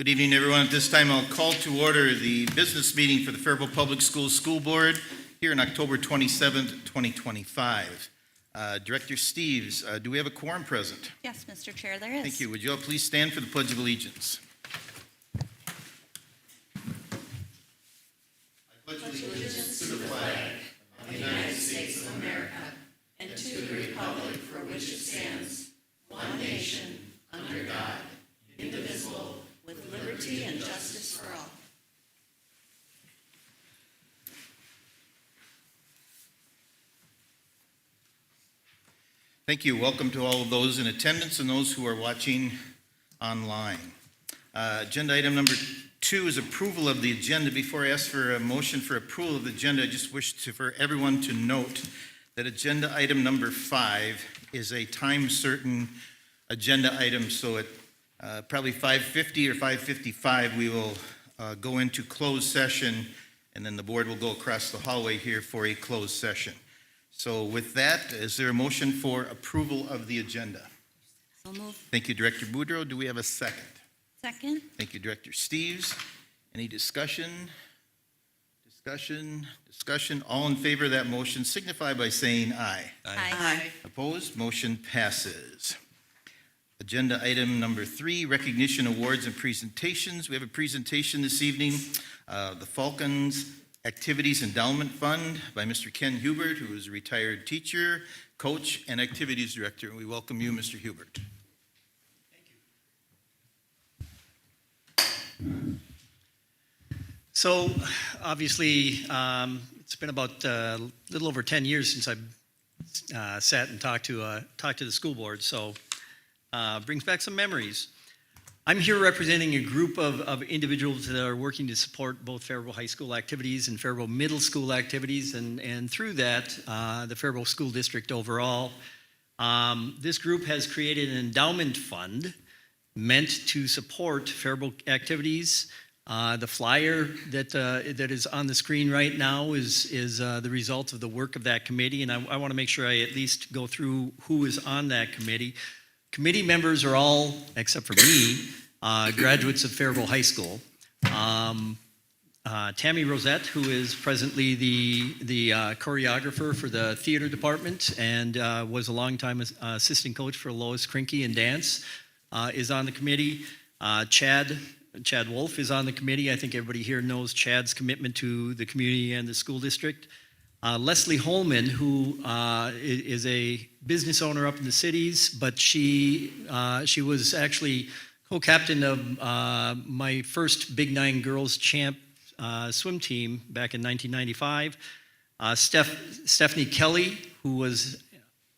Good evening, everyone. At this time, I'll call to order the business meeting for the Faribault Public Schools School Board here on October 27th, 2025. Director Steves, do we have a quorum present? Yes, Mr. Chair, there is. Thank you. Would you all please stand for the Pledge of Allegiance? I pledge allegiance to the flag of the United States of America and to the republic for which it stands, one nation, under God, indivisible, with liberty and justice for all. Thank you. Welcome to all of those in attendance and those who are watching online. Agenda item number 2 is approval of the agenda. Before I ask for a motion for approval of the agenda, I just wish for everyone to note that agenda item number 5 is a time-certain agenda item, so at probably 5:50 or 5:55, we will go into closed session, and then the board will go across the hallway here for a closed session. So with that, is there a motion for approval of the agenda? So moved. Thank you, Director Boudreau. Do we have a second? Second. Thank you, Director Steves. Any discussion? Discussion. All in favor of that motion signify by saying aye. Aye. Opposed? Motion passes. Agenda item number 3, recognition, awards, and presentations. We have a presentation this evening, the Falcons Activities Endowment Fund by Mr. Ken Hubert, who is a retired teacher, coach, and activities director. We welcome you, Mr. Hubert. So, obviously, it's been about a little over 10 years since I've sat and talked to the school board, so brings back some memories. I'm here representing a group of individuals that are working to support both Faribault High School activities and Faribault Middle School activities, and through that, the Faribault School District overall. This group has created an endowment fund meant to support Faribault activities. The flyer that is on the screen right now is the result of the work of that committee, and I want to make sure I at least go through who is on that committee. Committee members are all, except for me, graduates of Faribault High School. Tammy Rosette, who is presently the choreographer for the theater department and was a longtime assistant coach for Lois Krinke in dance, is on the committee. Chad Wolf is on the committee. I think everybody here knows Chad's commitment to the community and the school district. Leslie Holman, who is a business owner up in the cities, but she was actually co-captain of my first Big Nine Girls Champ swim team back in 1995. Stephanie Kelly, who was,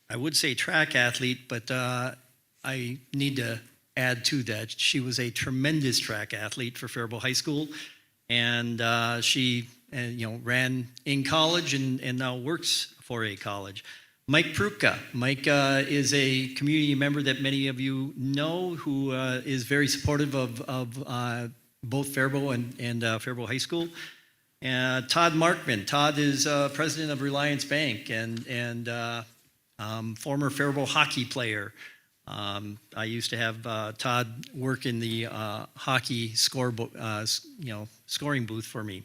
I would say, track athlete, but I need to add to that. She was a tremendous track athlete for Faribault High School, and she ran in college and now works for a college. Mike Prupka. Mike is a community member that many of you know, who is very supportive of both Faribault and Faribault High School. Todd Markman. Todd is president of Reliance Bank and former Faribault hockey player. I used to have Todd work in the hockey scoring booth for me.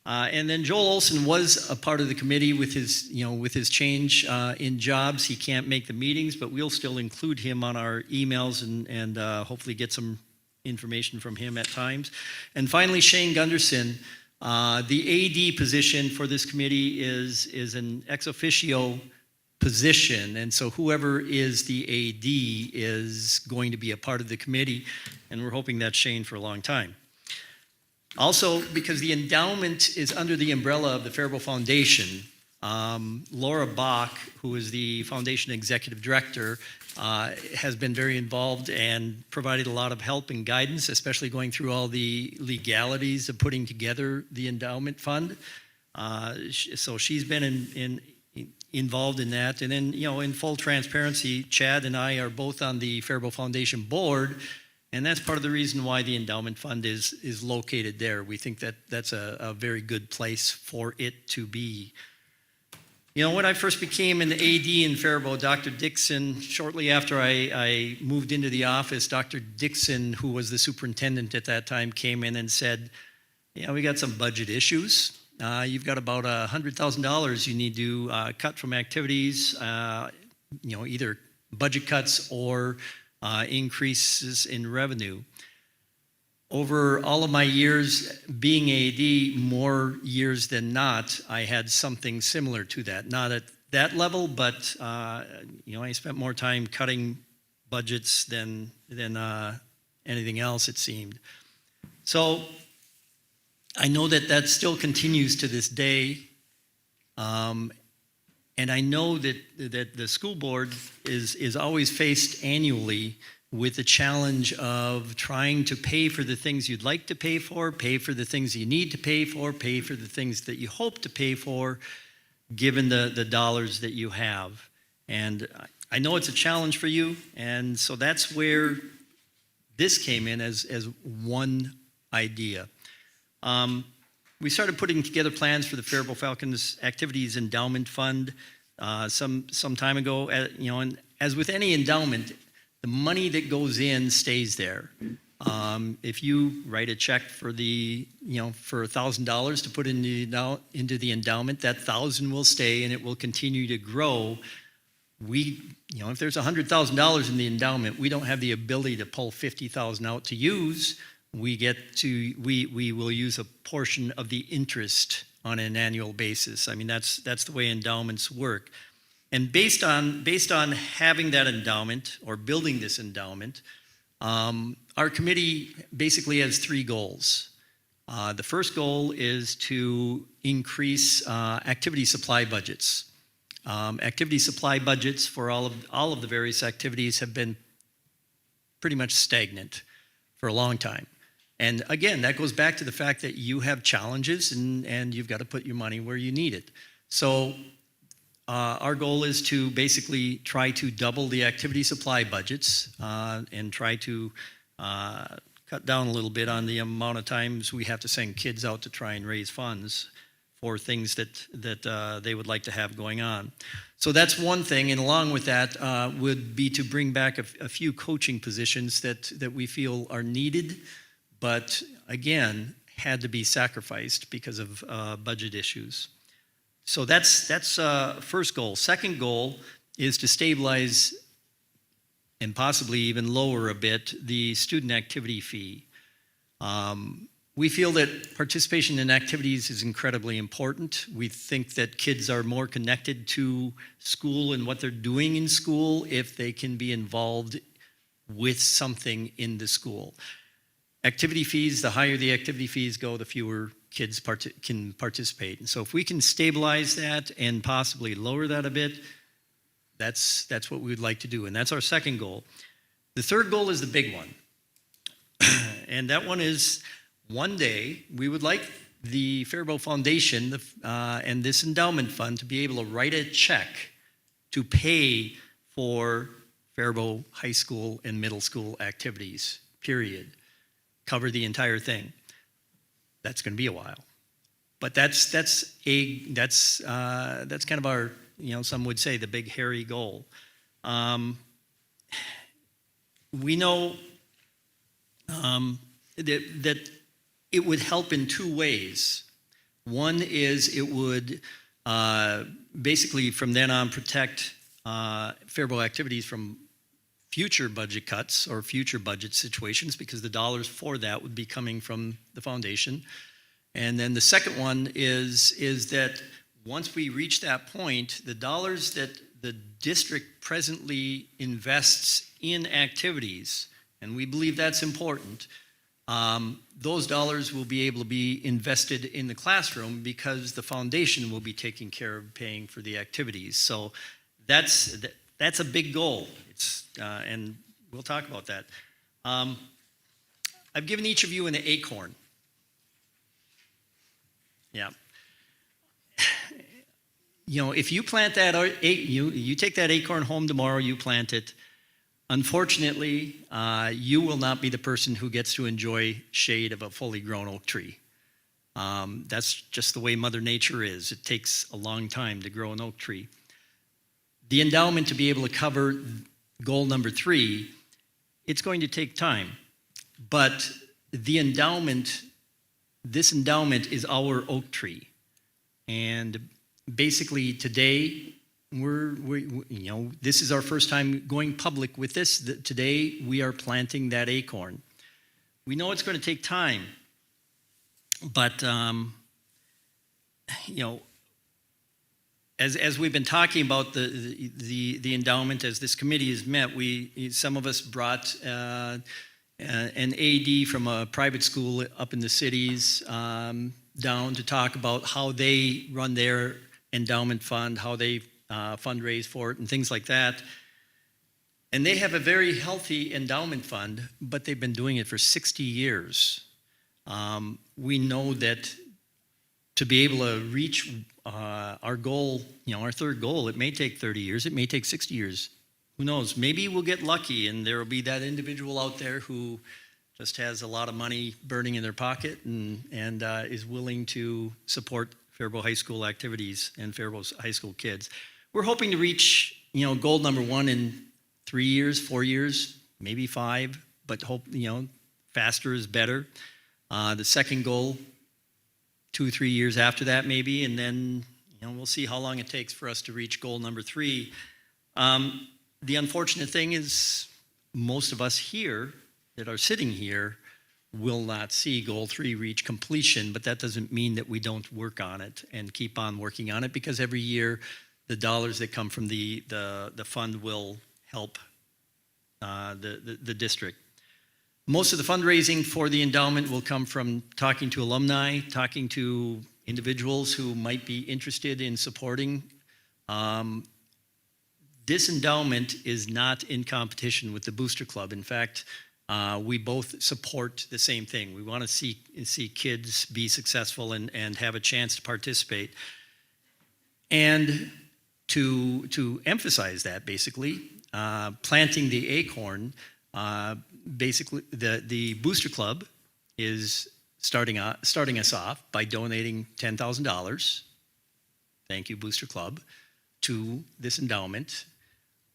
And then Joel Olson was a part of the committee with his change in jobs. He can't make the meetings, but we'll still include him on our emails and hopefully get some information from him at times. And finally, Shane Gunderson. The AD position for this committee is an ex officio position, and so whoever is the AD is going to be a part of the committee, and we're hoping that's Shane for a long time. Also, because the endowment is under the umbrella of the Faribault Foundation, Laura Bach, who is the foundation executive director, has been very involved and provided a lot of help and guidance, especially going through all the legalities of putting together the endowment fund. So she's been involved in that. And then, in full transparency, Chad and I are both on the Faribault Foundation board, and that's part of the reason why the endowment fund is located there. We think that that's a very good place for it to be. You know, when I first became an AD in Faribault, Dr. Dixon, shortly after I moved into the office, Dr. Dixon, who was the superintendent at that time, came in and said, yeah, we got some budget issues. You've got about $100,000 you need to cut from activities, either budget cuts or increases in revenue. Over all of my years being AD, more years than not, I had something similar to that. Not at that level, but I spent more time cutting budgets than anything else, it seemed. So I know that still continues to this day, and I know that the school board is always faced annually with the challenge of trying to pay for the things you'd like to pay for the things you need to pay for the things that you hope to pay for, given the dollars that you have. And I know it's a challenge for you, and so that's where this came in as one idea. We started putting together plans for the Faribault Falcons Activities Endowment Fund some time ago. And as with any endowment, the money that goes in stays there. If you write a check for $1,000 to put into the endowment, that $1,000 will stay and it will continue to grow. If there's $100,000 in the endowment, we don't have the ability to pull $50,000 out to use. We will use a portion of the interest on an annual basis. I mean, that's the way endowments work. And based on having that endowment or building this endowment, our committee basically has three goals. The first goal is to increase activity supply budgets. Activity supply budgets for all of the various activities have been pretty much stagnant for a long time. And again, that goes back to the fact that you have challenges and you've got to put your money where you need it. So our goal is to basically try to double the activity supply budgets and try to cut down a little bit on the amount of times we have to send kids out to try and raise funds for things that they would like to have going on. So that's one thing, and along with that would be to bring back a few coaching positions that we feel are needed, but again, had to be sacrificed because of budget issues. So that's first goal. Second goal is to stabilize and possibly even lower a bit the student activity fee. We feel that participation in activities is incredibly important. We think that kids are more connected to school and what they're doing in school if they can be involved with something in the school. Activity fees, the higher the activity fees go, the fewer kids can participate. And so if we can stabilize that and possibly lower that a bit, that's what we would like to do. And that's our second goal. The third goal is the big one. And that one is, one day, we would like the Faribault Foundation and this endowment fund to be able to write a check to pay for Faribault high school and middle school activities, period. Cover the entire thing. That's going to be a while, but that's kind of our, some would say the big hairy goal. We know that it would help in two ways. One is it would basically from then on protect Faribault activities from future budget cuts or future budget situations, because the dollars for that would be coming from the foundation. And then the second one is that once we reach that point, the dollars that the district presently invests in activities, and we believe that's important, those dollars will be able to be invested in the classroom because the foundation will be taking care of paying for the activities. So that's a big goal. And we'll talk about that. I've given each of you an acorn. Yeah. If you plant that, you take that acorn home tomorrow, you plant it. Unfortunately, you will not be the person who gets to enjoy shade of a fully grown oak tree. That's just the way Mother Nature is. It takes a long time to grow an oak tree. The endowment to be able to cover goal number 3, it's going to take time. But the endowment, this endowment is our oak tree. And basically today, this is our first time going public with this. Today, we are planting that acorn. We know it's going to take time, but, as we've been talking about the endowment, as this committee has met, some of us brought an AD from a private school up in the cities down to talk about how they run their endowment fund, how they fundraise for it, and things like that. And they have a very healthy endowment fund, but they've been doing it for 60 years. We know that to be able to reach our goal, our third goal, it may take 30 years, it may take 60 years. Who knows? Maybe we'll get lucky and there will be that individual out there who just has a lot of money burning in their pocket and is willing to support Faribault High School activities and Faribault High School kids. We're hoping to reach, goal number 1 in 3 years, 4 years, maybe 5, but hope, faster is better. The second goal, 2-3 years after that maybe, and then we'll see how long it takes for us to reach goal number 3. The unfortunate thing is most of us here that are sitting here will not see goal 3 reach completion, but that doesn't mean that we don't work on it and keep on working on it, because every year the dollars that come from the fund will help the district. Most of the fundraising for the endowment will come from talking to alumni, talking to individuals who might be interested in supporting. This endowment is not in competition with the Booster Club. In fact, we both support the same thing. We want to see kids be successful and have a chance to participate. And to emphasize that, basically, planting the acorn, basically the Booster Club is starting us off by donating $10,000. Thank you, Booster Club, to this endowment.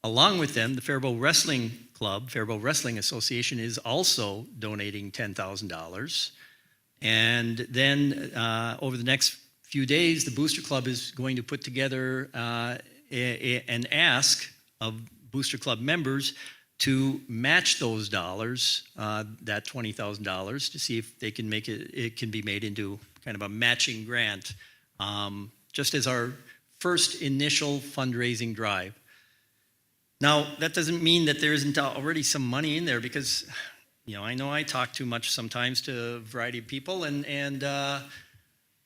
Along with them, the Faribault Wrestling Club, Faribault Wrestling Association, is also donating $10,000. And then over the next few days, the Booster Club is going to put together an ask of Booster Club members to match those dollars, that $20,000, to see if they can make it can be made into kind of a matching grant, just as our first initial fundraising drive. Now, that doesn't mean that there isn't already some money in there, because, I know I talk too much sometimes to a variety of people, and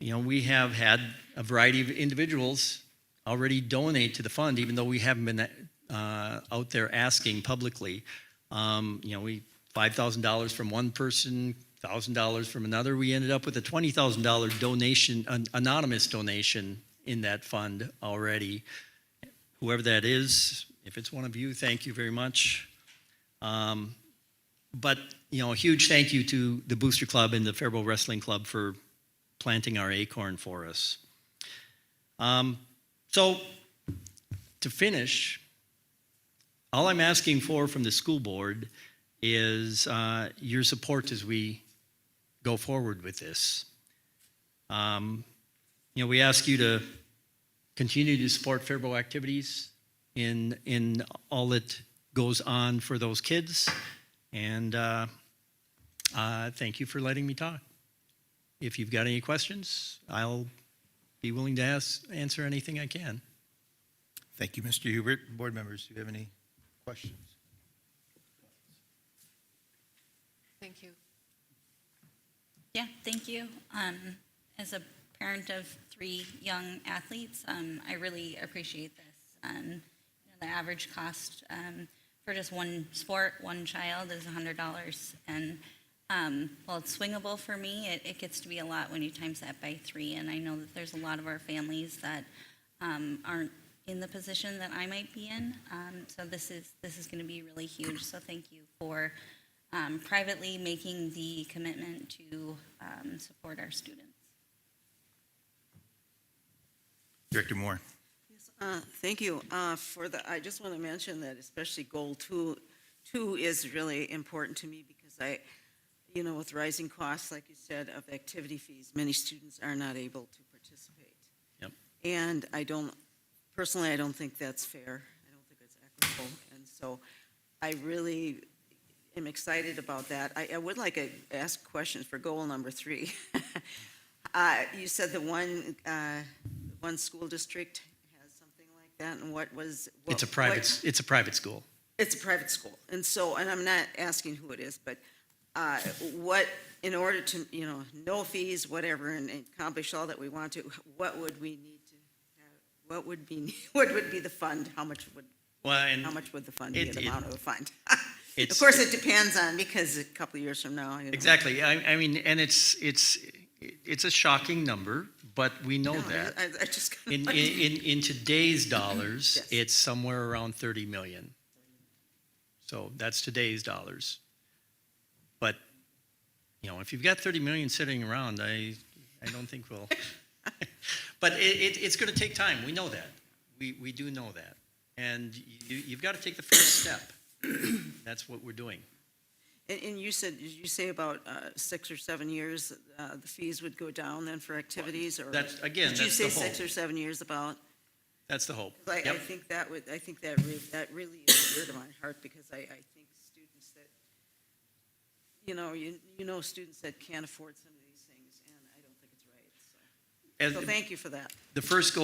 we have had a variety of individuals already donate to the fund, even though we haven't been out there asking publicly. We $5,000 from one person, $1,000 from another. We ended up with a $20,000 donation, an anonymous donation in that fund already. Whoever that is, if it's one of you, thank you very much. But a huge thank you to the Booster Club and the Faribault Wrestling Club for planting our acorn for us. So to finish, all I'm asking for from the school board is your support as we go forward with this. We ask you to continue to support Faribault activities in all that goes on for those kids, and thank you for letting me talk. If you've got any questions, I'll be willing to answer anything I can. Thank you, Mr. Hubert. Board members, do you have any questions? Thank you. Yeah, thank you. As a parent of 3 young athletes, I really appreciate this. The average cost for just one sport, one child, is $100. And while it's swingable for me, it gets to be a lot when you times that by 3. And I know that there's a lot of our families that aren't in the position that I might be in. So this is going to be really huge. So thank you for privately making the commitment to support our students. Director Moore. Thank you. I just want to mention that especially goal two is really important to me because with rising costs, like you said, of activity fees, many students are not able to participate. Yep. And personally, I don't think that's fair. I don't think it's equitable. And so I really am excited about that. I would like to ask questions for goal number 3. You said the one school district has something like that, and It's a private school. It's a private school, and I'm not asking who it is, but in order to, no fees, whatever, and accomplish all that we want to, what would we need to have? What would be the fund? How much would the fund be, the amount of the fund? Of course, it depends on, because a couple of years from now. Exactly. I mean, and it's a shocking number, but we know that. I just. In today's dollars, Yes. it's somewhere around 30 million. So that's today's dollars. But, if you've got 30 million sitting around, I don't think we'll. But it's going to take time. We know that. We do know that. And you've got to take the first step. That's what we're doing. And you said, did you say about 6 or 7 years, the fees would go down then for activities, or? Did you that's say the hope. 6 or 7 years about? That's the hope. I Yep. think that really is dear to my heart, because I think students that, students that can't afford some of these things, and I don't think it's right. So thank you for that. The first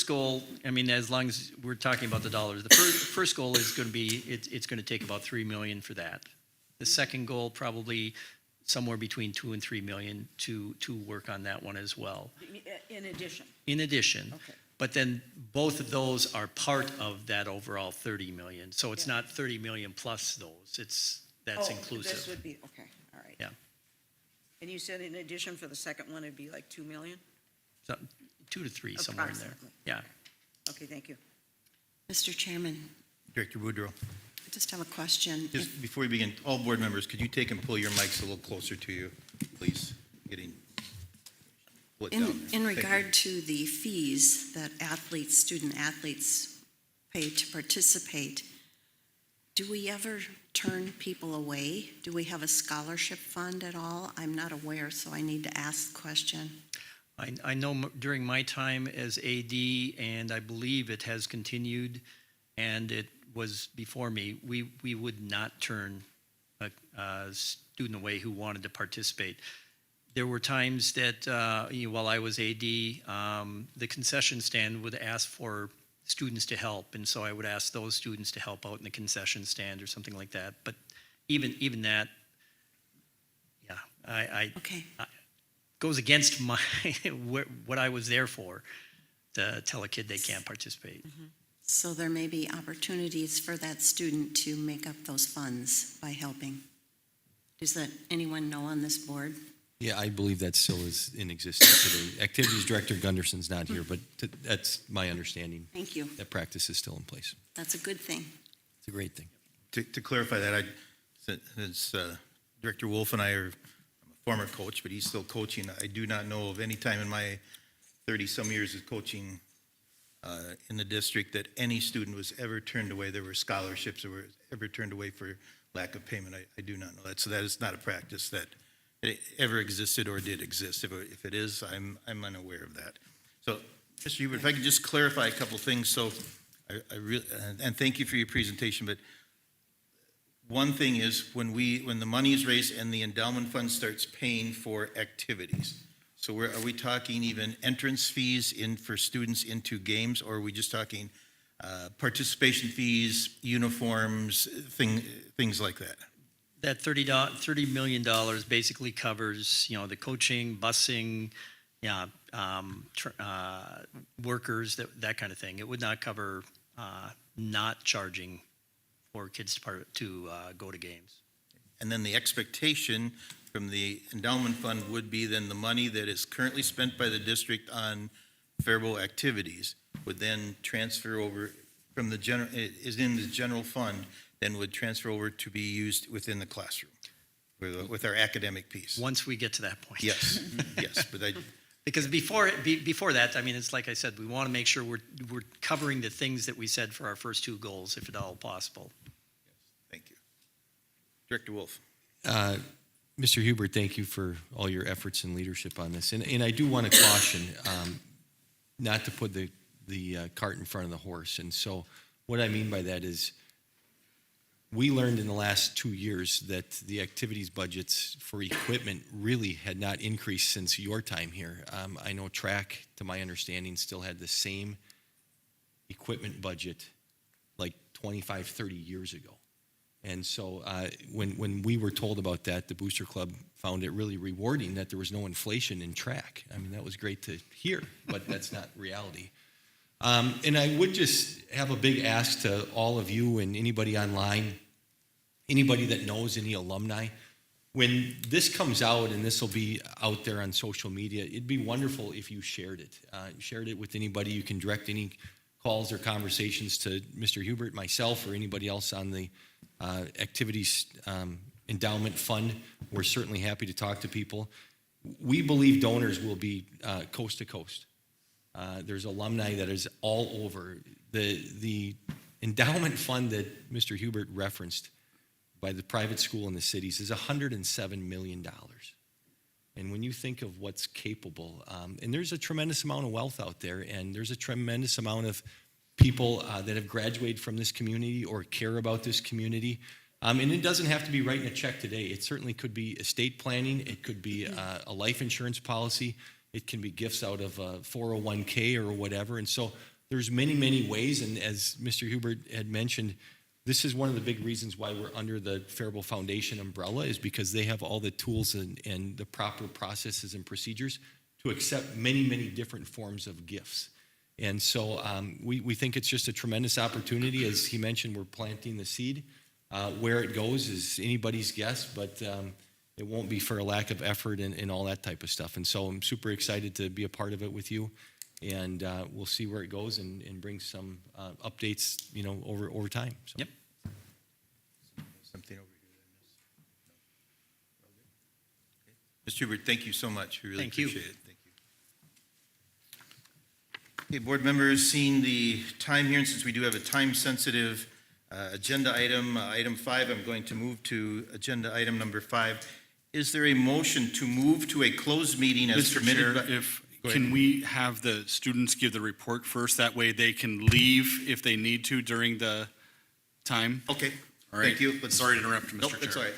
goal, I mean, as long as we're talking about the dollars, the first goal is going to be, it's going to take about 3 million for that. The second goal, probably somewhere between 2 and 3 million to work on that one as well. In addition. In addition. Okay. But then both of those are part of that overall 30 million. So it's not 30 million plus those. That's inclusive. This would be, okay, all right. Yeah. And you said in addition for the second one, it'd be like 2 million? So 2 to 3, somewhere in there. Approximately. Yeah. Okay, thank you. Mr. Chairman, Director Woodrow. I just have a question. Just before we begin, all board members, could you take and pull your mics a little closer to you, please? Pull it down there. In Thank you. regard to the fees that student athletes pay to participate, do we ever turn people away? Do we have a scholarship fund at all? I'm not aware, so I need to ask the question. I know during my time as AD, and I believe it has continued, and it was before me, we would not turn a student away who wanted to participate. There were times that, while I was AD, the concession stand would ask for students to help, and so I would ask those students to help out in the concession stand or something like that. But even that, Okay. goes against my what I was there for, to tell a kid they can't participate. So there may be opportunities for that student to make up those funds by helping. Does that anyone know on this board? Yeah, I believe that still is in existence today. Activities Director Gunderson's not here, but that's my understanding. Thank you. That practice is still in place. That's a good thing. It's a great thing. To clarify that, since Director Wolf and I'm a former coach, but he's still coaching. I do not know of any time in my 30-some years of coaching in the district that any student was ever turned away. There were scholarships that were ever turned away for lack of payment. I do not know that. So that is not a practice that it ever existed or did exist. If it is, I'm unaware of that. So, Mr. Hubert, if I could just clarify a couple things. So, I really, and thank you for your presentation, but one thing is when the money is raised and the endowment fund starts paying for activities. So are we talking even entrance fees for students into games, or are we just talking participation fees, uniforms, things like that? That $30 million basically covers, the coaching, busing, workers, that kind of thing. It would not cover not charging for kids to go to games. And then the expectation from the endowment fund would be then the money that is currently spent by the district on Faribault activities would then transfer over from is in the general fund, then would transfer over to be used within the classroom with our academic piece. Once we get to that point. Yes, yes, but Because before that, I mean, it's like I said, we want to make sure we're covering the things that we said for our first two goals, if at all possible. Thank you. Director Wolf. Mr. Hubert, thank you for all your efforts and leadership on this. And I do want to caution not to put the cart in front of the horse. And so what I mean by that is we learned in the last 2 years that the activities budgets for equipment really had not increased since your time here. I know track, to my understanding, still had the same equipment budget like 25, 30 years ago. And so when we were told about that, the Booster Club found it really rewarding that there was no inflation in track. I mean, that was great to hear, but that's not reality. And I would just have a big ask to all of you and anybody online, anybody that knows any alumni. When this comes out, and this will be out there on social media, it'd be wonderful if you shared it. Shared it with anybody. You can direct any calls or conversations to Mr. Hubert, myself, or anybody else on the Activities Endowment Fund. We're certainly happy to talk to people. We believe donors will be coast to coast. There's alumni that is all over. The endowment fund that Mr. Hubert referenced by the private school in the cities is $107 million. And when you think of what's capable, and there's a tremendous amount of wealth out there, and there's a tremendous amount of people that have graduated from this community or care about this community. And it doesn't have to be writing a check today. It certainly could be estate planning. It could be a life insurance policy. It can be gifts out of a 401k or whatever. And so there's many, many ways. And as Mr. Hubert had mentioned, this is one of the big reasons why we're under the Faribault Foundation umbrella, is because they have all the tools and the proper processes and procedures to accept many, many different forms of gifts. And so we think it's just a tremendous opportunity. As he mentioned, we're planting the seed. Where it goes is anybody's guess, but it won't be for a lack of effort and all that type of stuff. And so I'm super excited to be a part of it with you. And we'll see where it goes and bring some updates, over time. So. Yep. Something over here. Mr. Hubert, thank you so much. We really Thank you. appreciate it. Thank you. Okay, board members, seeing the time here, and since we do have a time-sensitive agenda item, item 5, I'm going to move to agenda item number 5. Is there a motion to move to a closed meeting as Mr. permitted? Chair, Go can ahead. we have the students give the report first? That way they can leave if they need to during the time. Okay, All right. thank you. Sorry to interrupt, Mr. Nope, Chair. that's all right.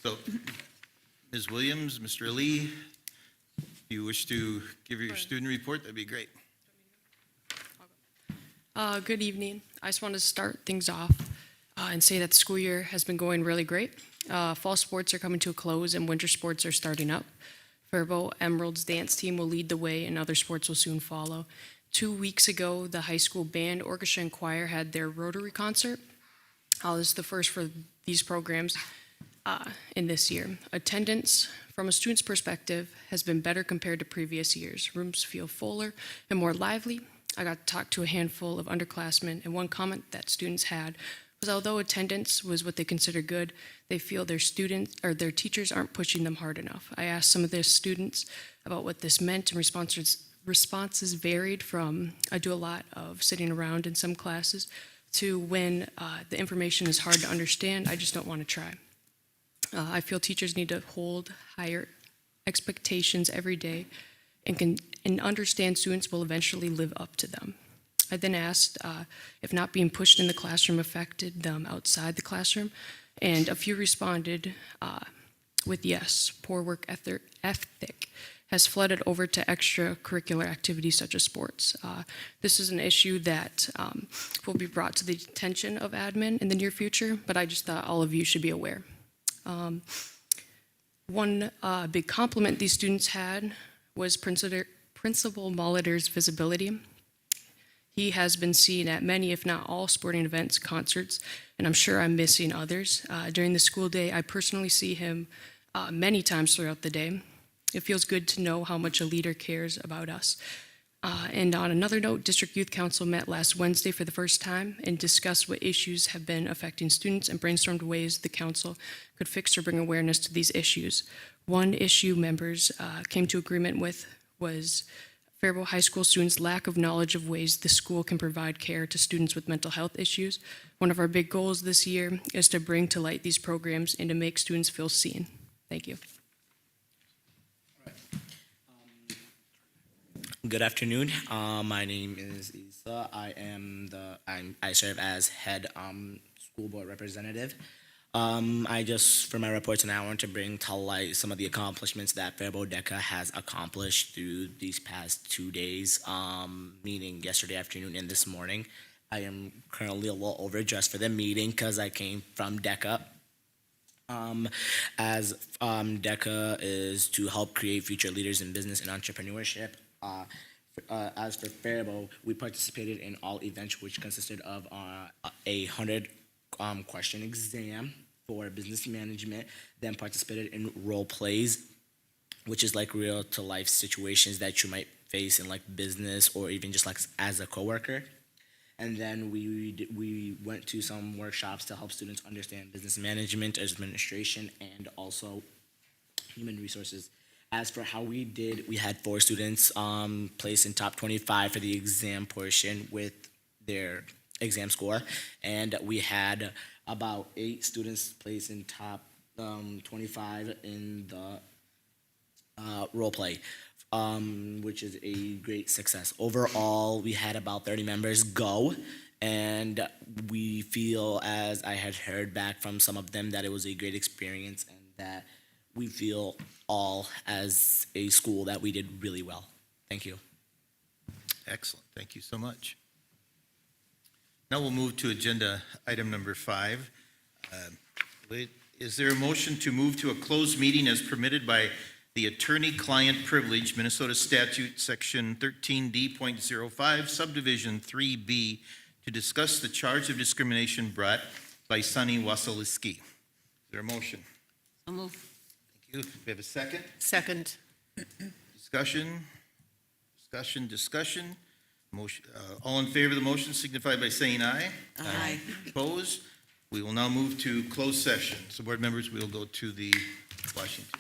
So, Ms. Williams, Mr. Ali, if you wish to give your student report, that'd be great. Good evening. I just want to start things off and say that the school year has been going really great. Fall sports are coming to a close and winter sports are starting up. Faribault Emerald's dance team will lead the way and other sports will soon follow. 2 weeks ago, the high school band, orchestra, and choir had their Rotary concert. This is the first for these programs in this year. Attendance, from a student's perspective, has been better compared to previous years. Rooms feel fuller and more lively. I got to talk to a handful of underclassmen, and one comment that students had was although attendance was what they consider good, they feel their students or their teachers aren't pushing them hard enough. I asked some of their students about what this meant, and responses varied from I do a lot of sitting around in some classes to when the information is hard to understand, I just don't want to try. I feel teachers need to hold higher expectations every day and understand students will eventually live up to them. I then asked if not being pushed in the classroom affected them outside the classroom, and a few responded with yes. Poor work ethic has flooded over to extracurricular activities such as sports. This is an issue that will be brought to the attention of admin in the near future, but I just thought all of you should be aware. One big compliment these students had was Principal Molitor's visibility. He has been seen at many, if not all, sporting events, concerts, and I'm sure I'm missing others. During the school day, I personally see him many times throughout the day. It feels good to know how much a leader cares about us. And on another note, District Youth Council met last Wednesday for the first time and discussed what issues have been affecting students and brainstormed ways the council could fix or bring awareness to these issues. One issue members came to agreement with was Faribault High School students' lack of knowledge of ways the school can provide care to students with mental health issues. One of our big goals this year is to bring to light these programs and to make students feel seen. Thank you. Good afternoon. My name is Isa. I serve as head school board representative. For my report tonight, I want to bring to light some of the accomplishments that Faribault DECA has accomplished through these past 2 days, meaning yesterday afternoon and this morning. I am currently a little overdressed for the meeting because I came from DECA. DECA is to help create future leaders in business and entrepreneurship. As for Faribault, we participated in all events, which consisted of a 100 question exam for business management, then participated in role plays, which is like real to life situations that you might face in like business or even just like as a coworker. And then we went to some workshops to help students understand business management, administration, and also human resources. As for how we did, we had 4 students placed in top 25 for the exam portion with their exam score, and we had about 8 students placed in top 25 in the role play, which is a great success. Overall, we had about 30 members go, and we feel, as I had heard back from some of them, that it was a great experience and that we feel all as a school that we did really well. Thank you. Excellent. Thank you so much. Now we'll move to agenda item number 5. Is there a motion to move to a closed meeting as permitted by the attorney-client privilege, Minnesota statute, section 13D.05, subdivision 3B, to discuss the charge of discrimination brought by Sunny Wasiliski? Is there a motion? So move. Thank you. We have a second? Second. Discussion? Discussion? Motion, all in favor of the motion signify by saying aye. Aye. Opposed? We will now move to closed session. So board members, we'll go to the Washington.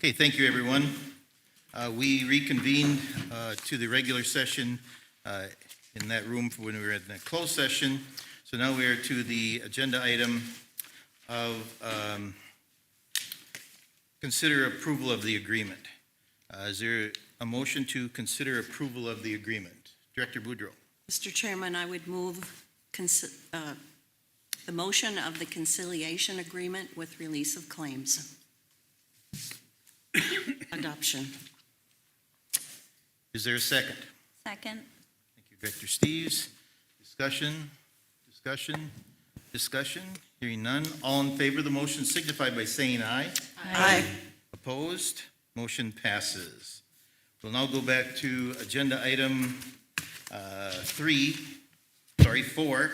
Okay, thank you, everyone. We reconvened to the regular session in that room for when we were in the closed session. So now we are to the agenda item of consider approval of the agreement. Is there a motion to consider approval of the agreement? Director Boudreau. Mr. Chairman, I would move the motion of the conciliation agreement with release of claims. Adoption. Is there a second? Second. Thank you, Director Steves. Discussion, discussion, discussion. Hearing none. All in favor of the motion signify by saying aye. Aye. Opposed? Motion passes. We'll now go back to agenda item 4.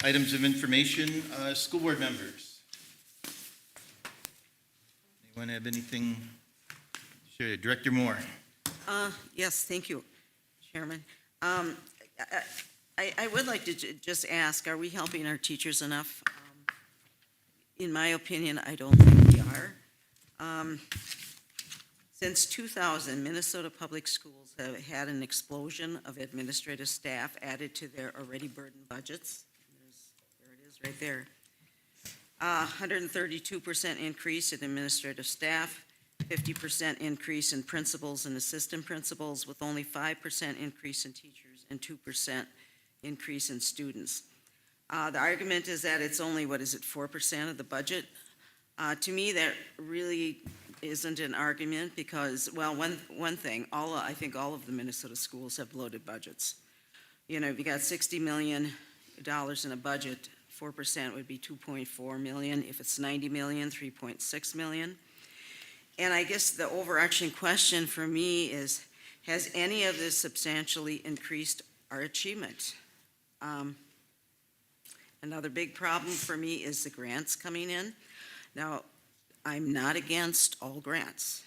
Items of information, school board members. Anyone have anything? Sure, Director Moore. Yes, thank you, Chairman. I would like to just ask, are we helping our teachers enough? In my opinion, I don't think we are. Since 2000, Minnesota Public Schools have had an explosion of administrative staff added to their already burdened budgets. There it is, right there. 132% increase in administrative staff, 50% increase in principals and assistant principals, with only 5% increase in teachers and 2% increase in students. The argument is that it's only, 4% of the budget? To me, that really isn't an argument because, well, one thing, I think all of the Minnesota schools have bloated budgets. You know, if you got $60 million in a budget, 4% would be 2.4 million. If it's 90 million, 3.6 million. And I guess the overarching question for me is, has any of this substantially increased our achievement? Another big problem for me is the grants coming in. Now, I'm not against all grants,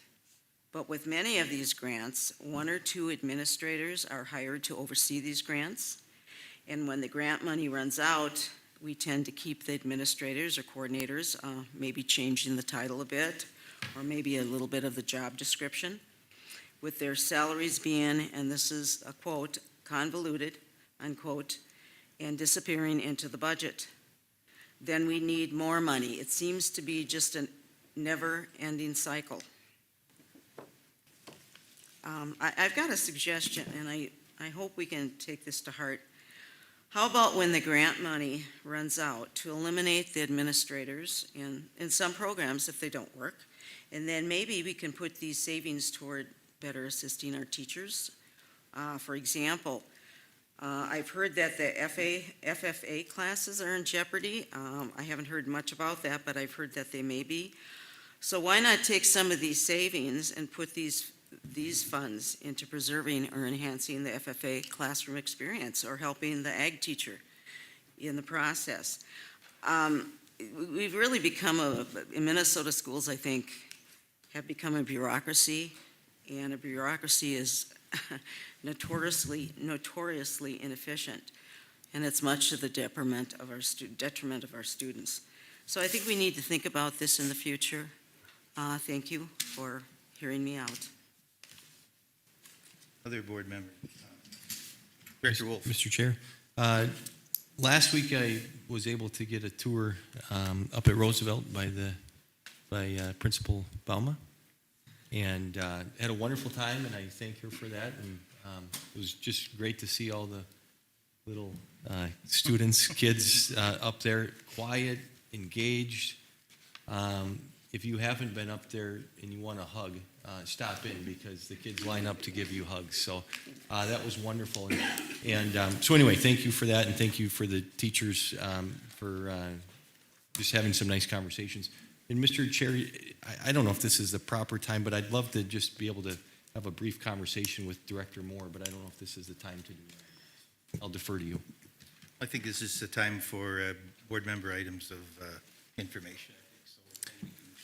but with many of these grants, 1 or 2 administrators are hired to oversee these grants. And when the grant money runs out, we tend to keep the administrators or coordinators, maybe changing the title a bit, or maybe a little bit of the job description, with their salaries being, and this is a quote, convoluted, unquote, and disappearing into the budget. Then we need more money. It seems to be just a never-ending cycle. I've got a suggestion, and I hope we can take this to heart. How about when the grant money runs out, to eliminate the administrators in some programs if they don't work, and then maybe we can put these savings toward better assisting our teachers. For example, I've heard that the FFA classes are in jeopardy. I haven't heard much about that, but I've heard that they may be. So why not take some of these savings and put these funds into preserving or enhancing the FFA classroom experience, or helping the ag teacher in the process? We've really become in Minnesota schools, I think, have become a bureaucracy, and a bureaucracy is notoriously inefficient, and it's much to the detriment of our students. So I think we need to think about this in the future. Thank you for hearing me out. Other board member. Director Wolf. Mr. Chair, last week I was able to get a tour up at Roosevelt by Principal Bauma, and had a wonderful time, and I thank her for that. And it was just great to see all the little students, kids up there, quiet, engaged. If you haven't been up there and you want a hug, stop in, because the kids line up to give you hugs. So that was wonderful. So anyway, thank you for that, and thank you for the teachers for just having some nice conversations. And Mr. Chair, I don't know if this is the proper time, but I'd love to just be able to have a brief conversation with Director Moore, but I don't know if this is the time to do that. I'll defer to you. I think this is the time for board member items of information.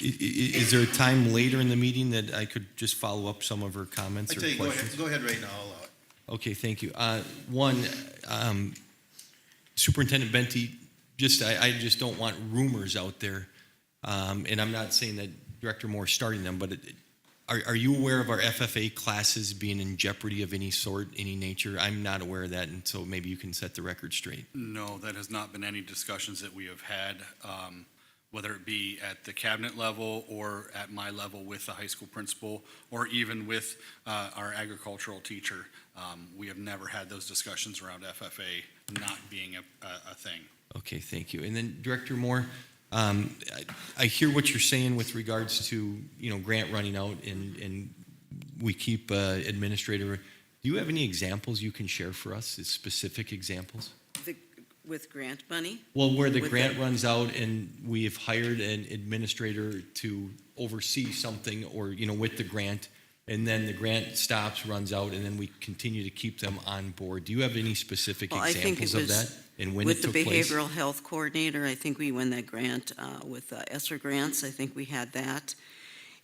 Is there a time later in the meeting that I could just follow up some of her comments or questions? Go ahead right now. I'll allow it. Okay, thank you. One, Superintendent Benty, I just don't want rumors out there. And I'm not saying that Director Moore starting them, but are you aware of our FFA classes being in jeopardy of any sort, any nature? I'm not aware of that, and so maybe you can set the record straight. No, that has not been any discussions that we have had, whether it be at the cabinet level or at my level with the high school principal, or even with our agricultural teacher. We have never had those discussions around FFA not being a thing. Okay, thank you. And then Director Moore, I hear what you're saying with regards to, grant running out and we keep administrator. Do you have any examples you can share for us, specific examples? With grant money? Well, where the With grant the- runs out and we have hired an administrator to oversee something or, with the grant, and then the grant stops, runs out, and then we continue to keep them on board. Do you have any specific Well, I think examples it of was that and when with it the took place? behavioral health coordinator, I think we won that grant with ESSER grants. I think we had that.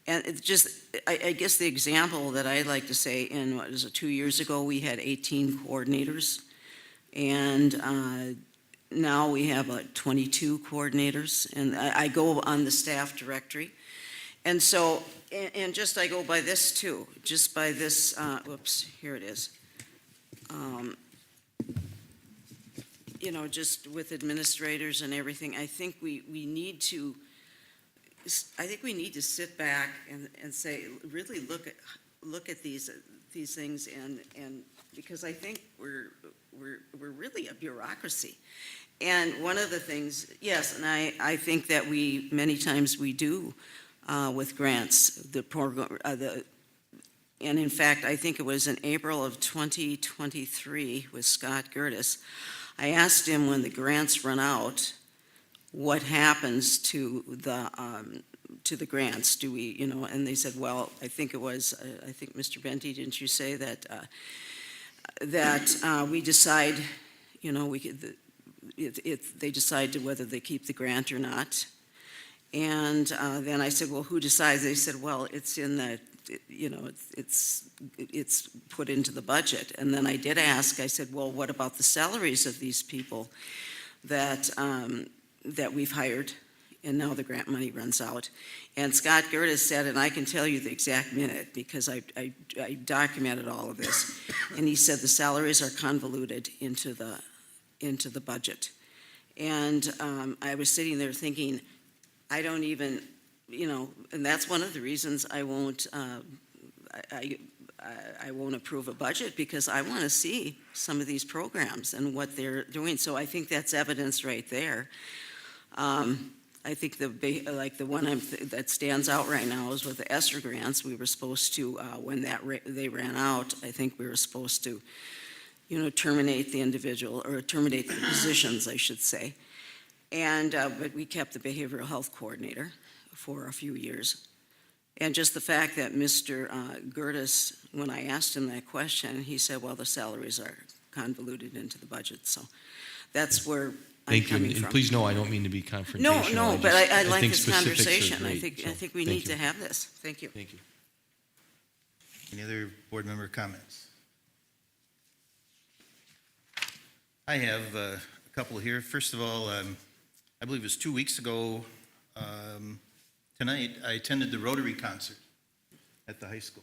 And it's just, I guess the example that I like to say, in what is it, 2 years ago, we had 18 coordinators. And now we have 22 coordinators. And I go on the staff directory. And so, and just I go by this too, just by this, whoops, here it is. Just with administrators and everything, I think we need to sit back and say, really look at these things and because I think we're really a bureaucracy. And one of the things, yes, and I think that many times we do with grants, the program, and in fact, I think it was in April of 2023 with Scott Gertis, I asked him when the grants run out, what happens to the grants? Do we, and they said, well, I think it was, I think Mr. Benty, didn't you say that, we decide, they decide whether they keep the grant or not. And then I said, well, who decides? They said, well, it's in the, it's put into the budget. And then I did ask, I said, well, what about the salaries of these people that we've hired? And now the grant money runs out. And Scott Gertis said, and I can tell you the exact minute because I documented all of this. And he said the salaries are convoluted into the budget. And I was sitting there thinking, I don't even, and that's one of the reasons I won't approve a budget because I want to see some of these programs and what they're doing. So I think that's evidence right there. I think the one that stands out right now is with the ESSER grants. We were supposed to, when they ran out, I think we were supposed to, terminate the individual or terminate the positions, I should say. And but we kept the behavioral health coordinator for a few years. And just the fact that Mr. Gertis, when I asked him that question, he said, well, the salaries are convoluted into the budget. So that's where I'm Thank you, coming and from. please know I don't mean to be confrontational. No, but I like think this specifics are conversation. I great, so think we thank need you. to have this. Thank you. Thank you. Any other board member comments? I have a couple here. First of all, I believe it was 2 weeks ago tonight, I attended the Rotary concert at the high school.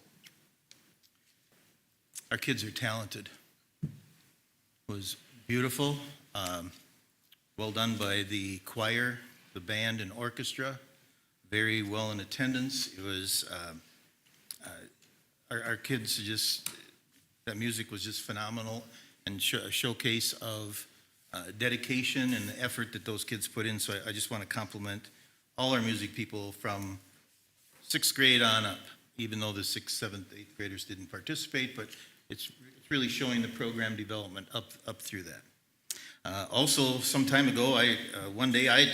Our kids are talented. It was beautiful. Well done by the choir, the band, and orchestra. Very well in attendance. It was, our kids just, that music was just phenomenal and a showcase of dedication and the effort that those kids put in. So I just want to compliment all our music people from 6th grade on up, even though the 6th, 7th, 8th graders didn't participate, but it's really showing the program development up through that. Also, some time ago, one day I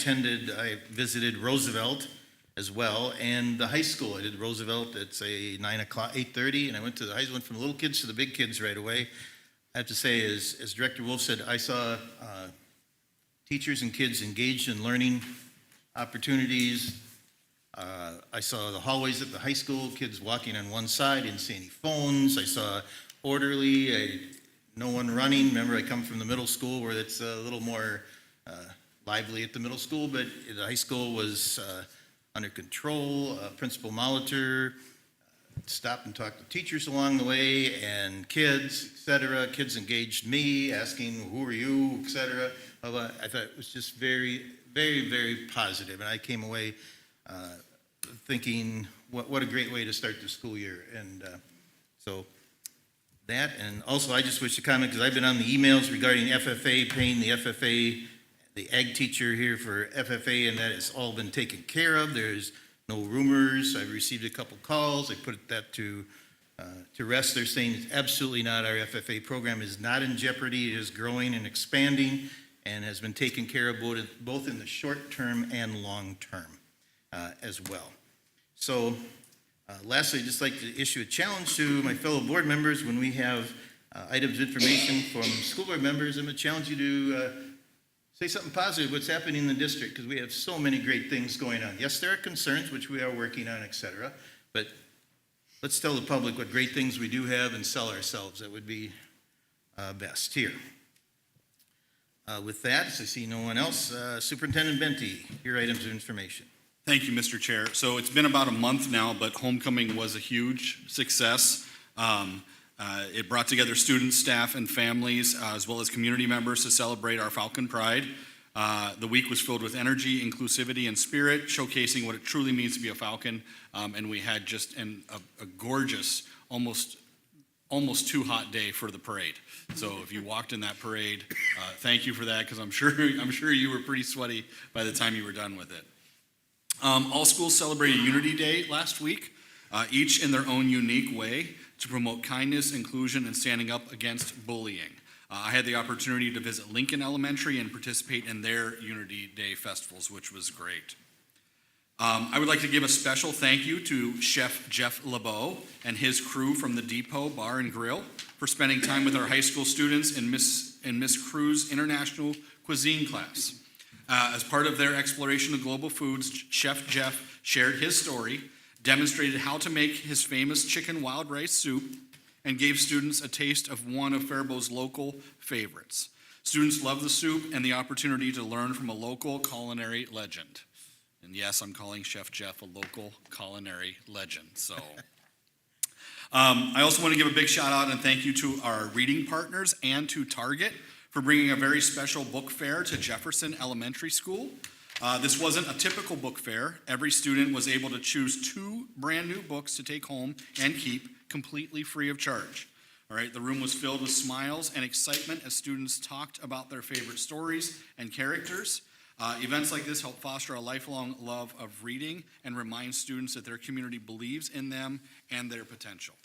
visited Roosevelt as well, and the high school. I did Roosevelt at, say, 9 o'clock, 8:30, and I went from the little kids to the big kids right away. I have to say, as Director Wolf said, I saw teachers and kids engaged in learning opportunities. I saw the hallways at the high school, kids walking on one side, didn't see any phones. I saw orderly, no one running. Remember, I come from the middle school where it's a little more lively at the middle school, but the high school was under control. Principal Molitor stopped and talked to teachers along the way and kids, et cetera. Kids engaged me, asking, who are you, et cetera. I thought it was just very, very, very positive. And I came away thinking, what a great way to start the school year. And so that, and also I just wish to comment, because I've been on the emails regarding FFA, paying the FFA, the ag teacher here for FFA, and that has all been taken care of. There's no rumors. I've received a couple calls. I put that to rest. They're saying it's absolutely not. Our FFA program is not in jeopardy. It is growing and expanding and has been taken care of both in the short term and long term as well. So lastly, I'd just like to issue a challenge to my fellow board members. When we have items of information from school board members, I'm going to challenge you to say something positive, what's happening in the district, because we have so many great things going on. Yes, there are concerns, which we are working on, et cetera, but let's tell the public what great things we do have and sell ourselves. That would be best here. With that, as I see no one else, Superintendent Benty, your items of information. Thank you, Mr. Chair. So it's been about a month now, but homecoming was a huge success. It brought together students, staff, and families, as well as community members to celebrate our Falcon Pride. The week was filled with energy, inclusivity, and spirit, showcasing what it truly means to be a Falcon. And we had just a gorgeous, almost too hot day for the parade. So if you walked in that parade, thank you for that, because I'm sure you were pretty sweaty by the time you were done with it. All schools celebrated Unity Day last week, each in their own unique way to promote kindness, inclusion, and standing up against bullying. I had the opportunity to visit Lincoln Elementary and participate in their Unity Day festivals, which was great. I would like to give a special thank you to Chef Jeff LeBeau and his crew from the Depot Bar and Grill for spending time with our high school students in Miss Cruz's International Cuisine class. As part of their exploration of global foods, Chef Jeff shared his story, demonstrated how to make his famous chicken wild rice soup, and gave students a taste of one of Faribault's local favorites. Students loved the soup and the opportunity to learn from a local culinary legend. And yes, I'm calling Chef Jeff a local culinary legend. So, I also want to give a big shout out and thank you to our reading partners and to Target for bringing a very special book fair to Jefferson Elementary School. This wasn't a typical book fair. Every student was able to choose 2 brand new books to take home and keep completely free of charge. All right, the room was filled with smiles and excitement as students talked about their favorite stories and characters. Events like this help foster a lifelong love of reading and remind students that their community believes in them and their potential.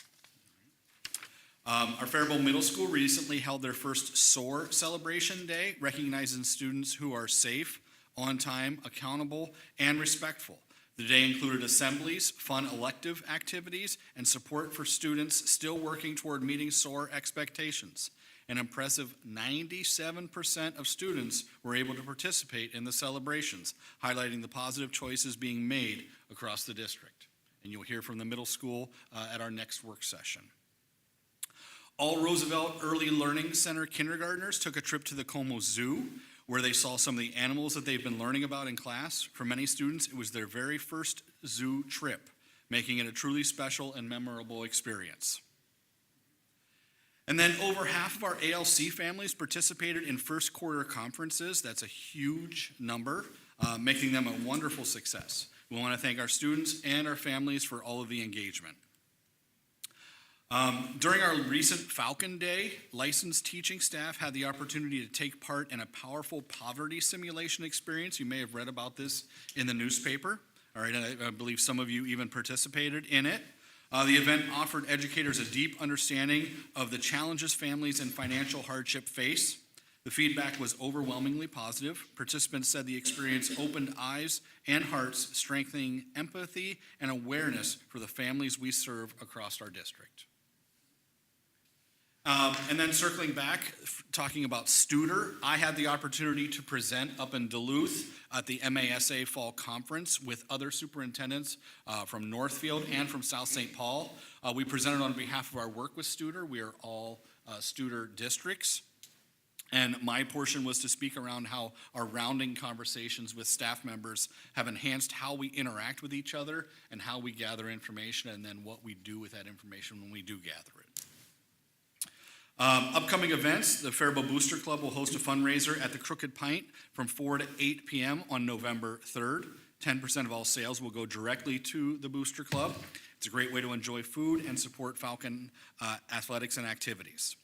Our Faribault Middle School recently held their first SOAR celebration day, recognizing students who are safe, on time, accountable, and respectful. The day included assemblies, fun elective activities, and support for students still working toward meeting SOAR expectations. An impressive 97% of students were able to participate in the celebrations, highlighting the positive choices being made across the district. And you'll hear from the middle school at our next work session. All Roosevelt Early Learning Center kindergartners took a trip to the Como Zoo, where they saw some of the animals that they've been learning about in class. For many students, it was their very first zoo trip, making it a truly special and memorable experience. And then over half of our ALC families participated in first quarter conferences. That's a huge number, making them a wonderful success. We want to thank our students and our families for all of the engagement. During our recent Falcon Day, licensed teaching staff had the opportunity to take part in a powerful poverty simulation experience. You may have read about this in the newspaper. All right, I believe some of you even participated in it. The event offered educators a deep understanding of the challenges families in financial hardship face. The feedback was overwhelmingly positive. Participants said the experience opened eyes and hearts, strengthening empathy and awareness for the families we serve across our district. And then circling back, talking about Studer, I had the opportunity to present up in Duluth at the MASA Fall Conference with other superintendents from Northfield and from South St. Paul. We presented on behalf of our work with Studer. We are all Studer districts. And my portion was to speak around how our rounding conversations with staff members have enhanced how we interact with each other and how we gather information, and then what we do with that information when we do gather it. Upcoming events, the Faribault Booster Club will host a fundraiser at the Crooked Pint from 4 to 8 p.m. on November 3rd. 10% of all sales will go directly to the Booster Club. It's a great way to enjoy food and support Falcon athletics and activities.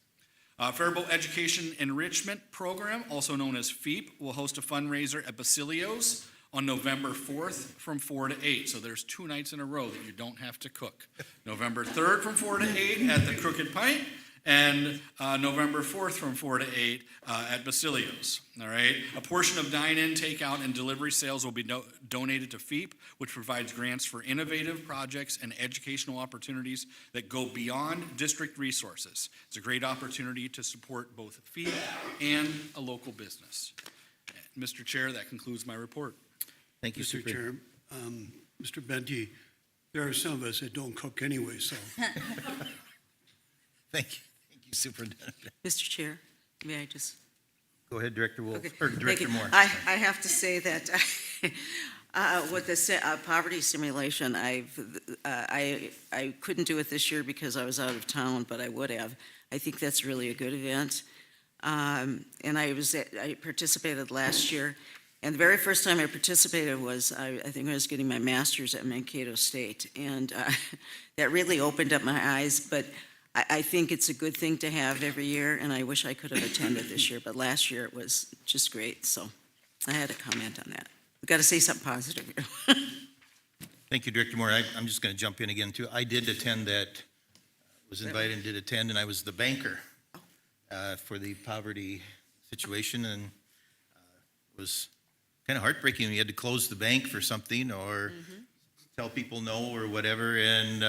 Faribault Education Enrichment Program, also known as FEEP, will host a fundraiser at Basilio's on November 4th from 4 to 8. So there's 2 nights in a row that you don't have to cook. November 3rd from 4 to 8 at the Crooked Pint, and November 4th from 4 to 8 at Basilio's. All right. A portion of dine-in, takeout, and delivery sales will be donated to FEEP, which provides grants for innovative projects and educational opportunities that go beyond district resources. It's a great opportunity to support both FEEP and a local business. Mr. Chair, that concludes my report. Thank you, Mr. Superintendent. Chair, Mr. Benty, there are some of us that don't cook anyway, so. Thank you, Superintendent. Mr. Chair, may I just? Go ahead, Director Wolf, Okay, or thank Director you. Moore. I have to say that with the poverty simulation, I couldn't do it this year because I was out of town, but I would have. I think that's really a good event. And I participated last year, and the very first time I participated was, I think I was getting my master's at Mankato State, and that really opened up my eyes, but I think it's a good thing to have every year, and I wish I could have attended this year, but last year it was just great, so I had a comment on that. We've got to say something positive here. Thank you, Director Moore. I'm just going to jump in again, too. I did attend that, was invited and did attend, and I was the banker for the poverty situation, and it was kind of heartbreaking. We had to close the bank for something or tell people no or whatever, and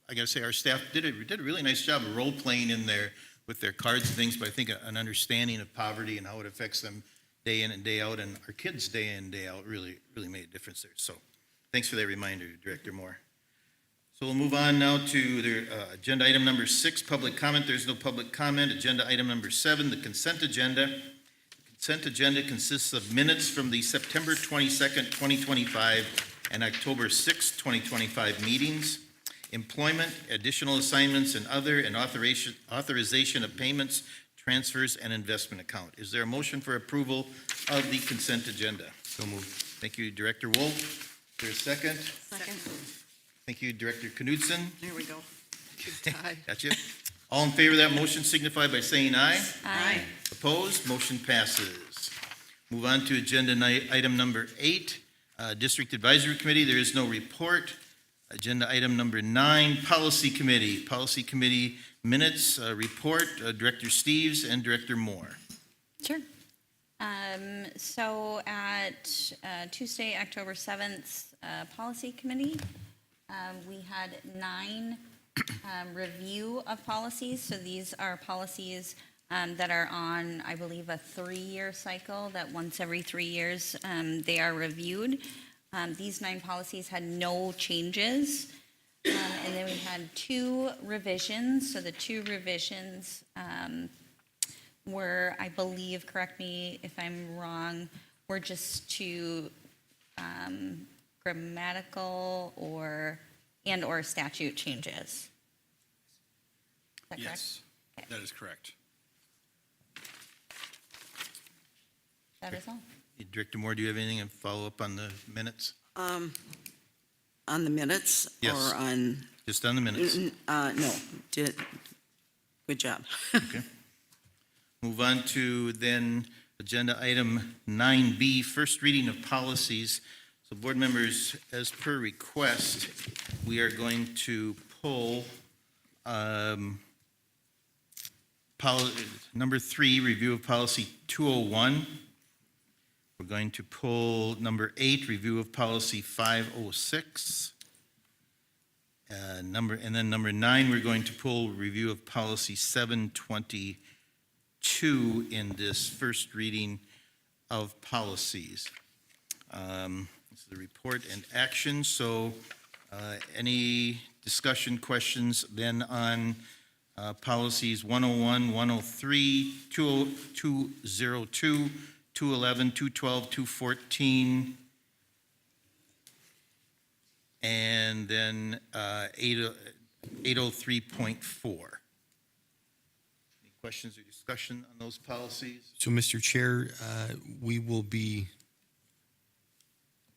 I got to say, our staff did a really nice job of role-playing in there with their cards and things, but I think an understanding of poverty and how it affects them day in and day out, and our kids day in and day out really made a difference there. So thanks for that reminder, Director Moore. So we'll move on now to the agenda item number 6, public comment. There's no public comment. Agenda item number 7, the consent agenda. The consent agenda consists of minutes from the September 22nd, 2025 and October 6th, 2025 meetings, employment, additional assignments, and other, and authorization of payments, transfers, and investment account. Is there a motion for approval of the consent agenda? So moved. Thank you, Director Wolf. Is there a second? Second. Thank you, Director Knudsen. There we go. Good tie. Gotcha. All in favor of that motion signify by saying aye. Aye. Opposed? Motion passes. Move on to agenda item number 8, District Advisory Committee. There is no report. Agenda item number 9, Policy Committee. Policy Committee minutes, report, Director Steves and Director Moore. Sure. So at Tuesday, October 7th, Policy Committee, we had 9 review of policies. So these are policies that are on, I believe, a 3-year cycle, that once every 3 years they are reviewed. These 9 policies had no changes. And then we had 2 revisions. So the 2 revisions were, I believe, correct me if I'm wrong, were just to grammatical or statute changes. Is that correct? Yes, that is correct. That is all. Director Moore, do you have anything to follow up on the minutes? On the minutes? Yes. Or on, Just on the minutes. no, good job. Okay. Move on to then agenda item 9B, first reading of policies. So board members, as per request, we are going to pull number 3, review of policy 201. We're going to pull number 8, review of policy 506. And then number 9, we're going to pull review of policy 722 in this first reading of policies. This is the report and action. So any discussion, questions then on Policies 101, 103, 202, 211, 212, 214, and then 803.4. Any questions or discussion on those policies? So, Mr. Chair, we will be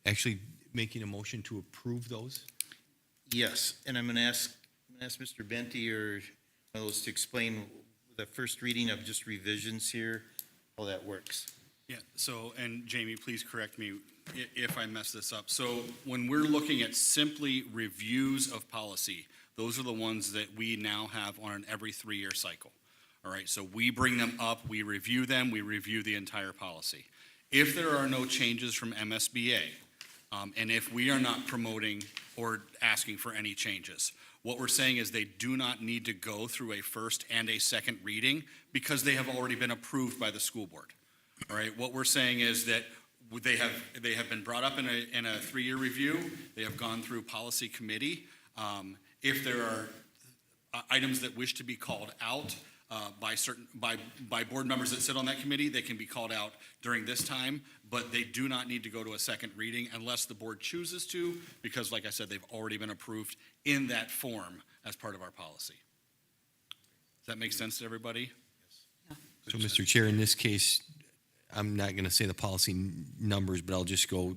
actually making a motion to approve those. Yes, and I'm going to ask Mr. Benty or one of those to explain the first reading of just revisions here, how that works. Yeah, so, and Jamie, please correct me if I mess this up. So when we're looking at simply reviews of policy, those are the ones that we now have on an every 3-year cycle. All right, so we bring them up, we review them, we review the entire policy. If there are no changes from MSBA, and if we are not promoting or asking for any changes, what we're saying is they do not need to go through a first and a second reading because they have already been approved by the school board. All right, what we're saying is that they have been brought up in a 3-year review. They have gone through policy committee. If there are items that wish to be called out by board members that sit on that committee, they can be called out during this time, but they do not need to go to a second reading unless the board chooses to, because like I said, they've already been approved in that form as part of our policy. Does that make sense to everybody? So, Mr. Chair, in this case, I'm not going to say the policy numbers, but I'll just go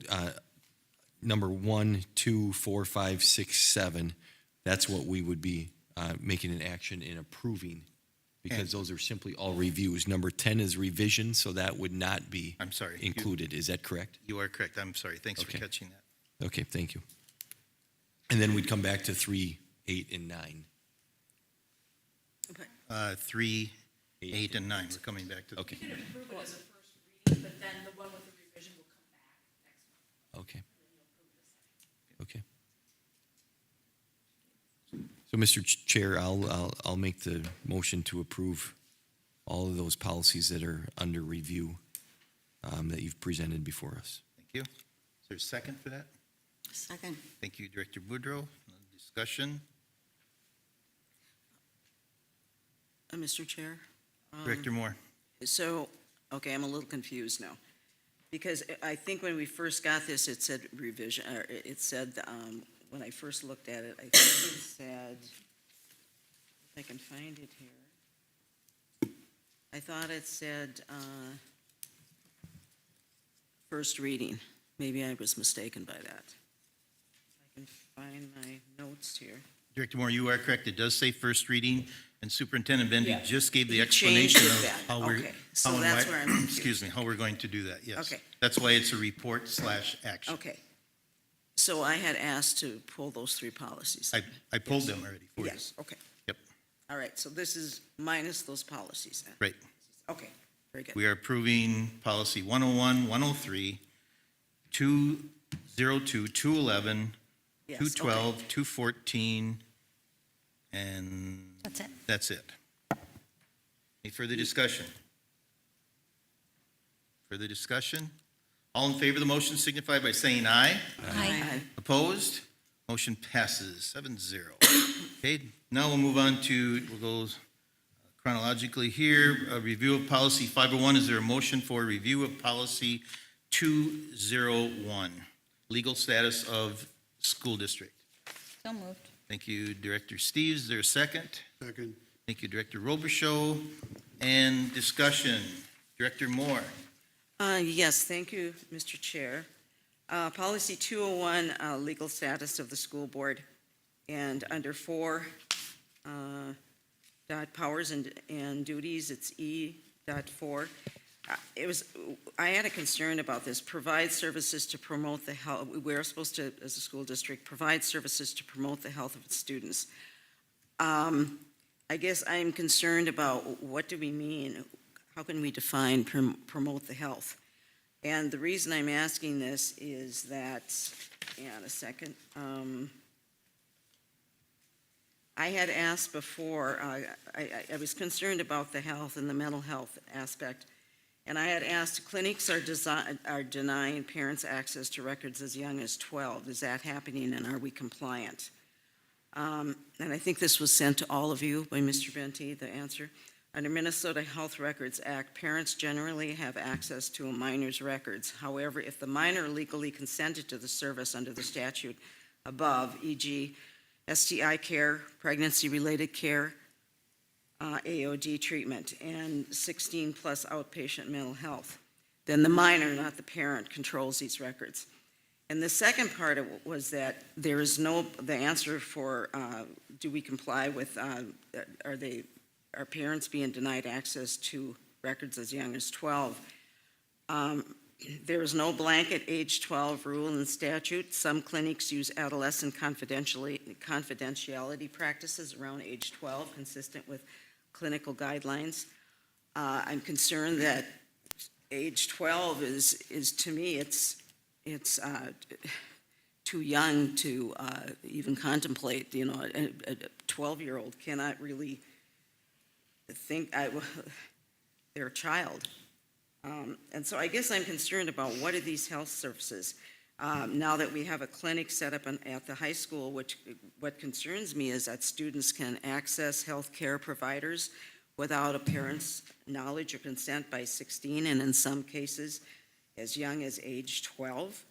number 1, 2, 4, 5, 6, 7. That's what we would be making an action in approving, because those are simply all reviews. Number 10 is revision, so that would not be I'm sorry. included. Is that correct? You are correct. I'm sorry. Thanks for Okay. catching that. Okay, thank you. And then we'd come back to 3, 8, and 9. 3, 8, and 9. We're coming back to. Okay. Approve it as a first reading, but then the one with the revision will come back next month. Okay. Okay. So, Mr. Chair, I'll make the motion to approve all of those policies that are under review that you've presented before us. Thank you. Is there a second for that? Second. Thank you, Director Boudreau. Discussion? Mr. Chair? Director Moore? So, okay, I'm a little confused now. Because I think when we first got this, it said revision, or it said, when I first looked at it, I think it said, if I can find it here. I thought it said, first reading. Maybe I was mistaken by that. I can find my notes here. Director Moore, you are correct. It does say first reading, and Superintendent Bendy Yeah. just gave the He explanation changed of that. how we're. Okay. So how and that's why- where I'm confused. Excuse me, how we're going to do that, yes. Okay. That's why it's a report/action. Okay. So I had asked to pull those 3 policies. I pulled them already for you. Yes, okay. Yep. All right, so this is minus those policies then? Right. Okay, very good. We are approving policy 101, 103, 202, 211, Yes, okay. 212, 214, and That's it. that's it. Any further discussion? Further discussion? All in favor of the motion signify by saying aye. Aye. Opposed? Motion passes 7-0. Okay, now we'll move on to, we'll go chronologically here. A review of policy 501. Is there a motion for review of policy 201? Legal status of school district. So moved. Thank you, Director Steves. Is there a second? Second. Thank you, Director Robichaud. And discussion. Director Moore. Yes, thank you, Mr. Chair. Policy 201, legal status of the school board, and under 4, dot powers and duties, it's E.4. I had a concern about this, provide services to promote the health, we're supposed to, as a school district, provide services to promote the health of its students. I guess I'm concerned about what do we mean? How can we define promote the health? And the reason I'm asking this is that, hang on a second. I had asked before, I was concerned about the health and the mental health aspect. And I had asked, clinics are denying parents access to records as young as 12. Is that happening and are we compliant? And I think this was sent to all of you by Mr. Benty, the answer. Under Minnesota Health Records Act, parents generally have access to a minor's records. However, if the minor legally consented to the service under the statute above, e.g. STI care, pregnancy-related care, AOD treatment, and 16-plus outpatient mental health, then the minor, not the parent, controls these records. And the second part of it was that there is no, the answer for, do we comply with, are parents being denied access to records as young as 12? There is no blanket age 12 rule in the statute. Some clinics use adolescent confidentiality practices around age 12, consistent with clinical guidelines. I'm concerned that age 12 is to me, it's too young to even contemplate. You know, a 12-year-old cannot really think they're a child. And so I guess I'm concerned about what are these health services? Now that we have a clinic set up at the high school, what concerns me is that students can access health care providers without a parent's knowledge or consent by 16, and in some cases, as young as age 12.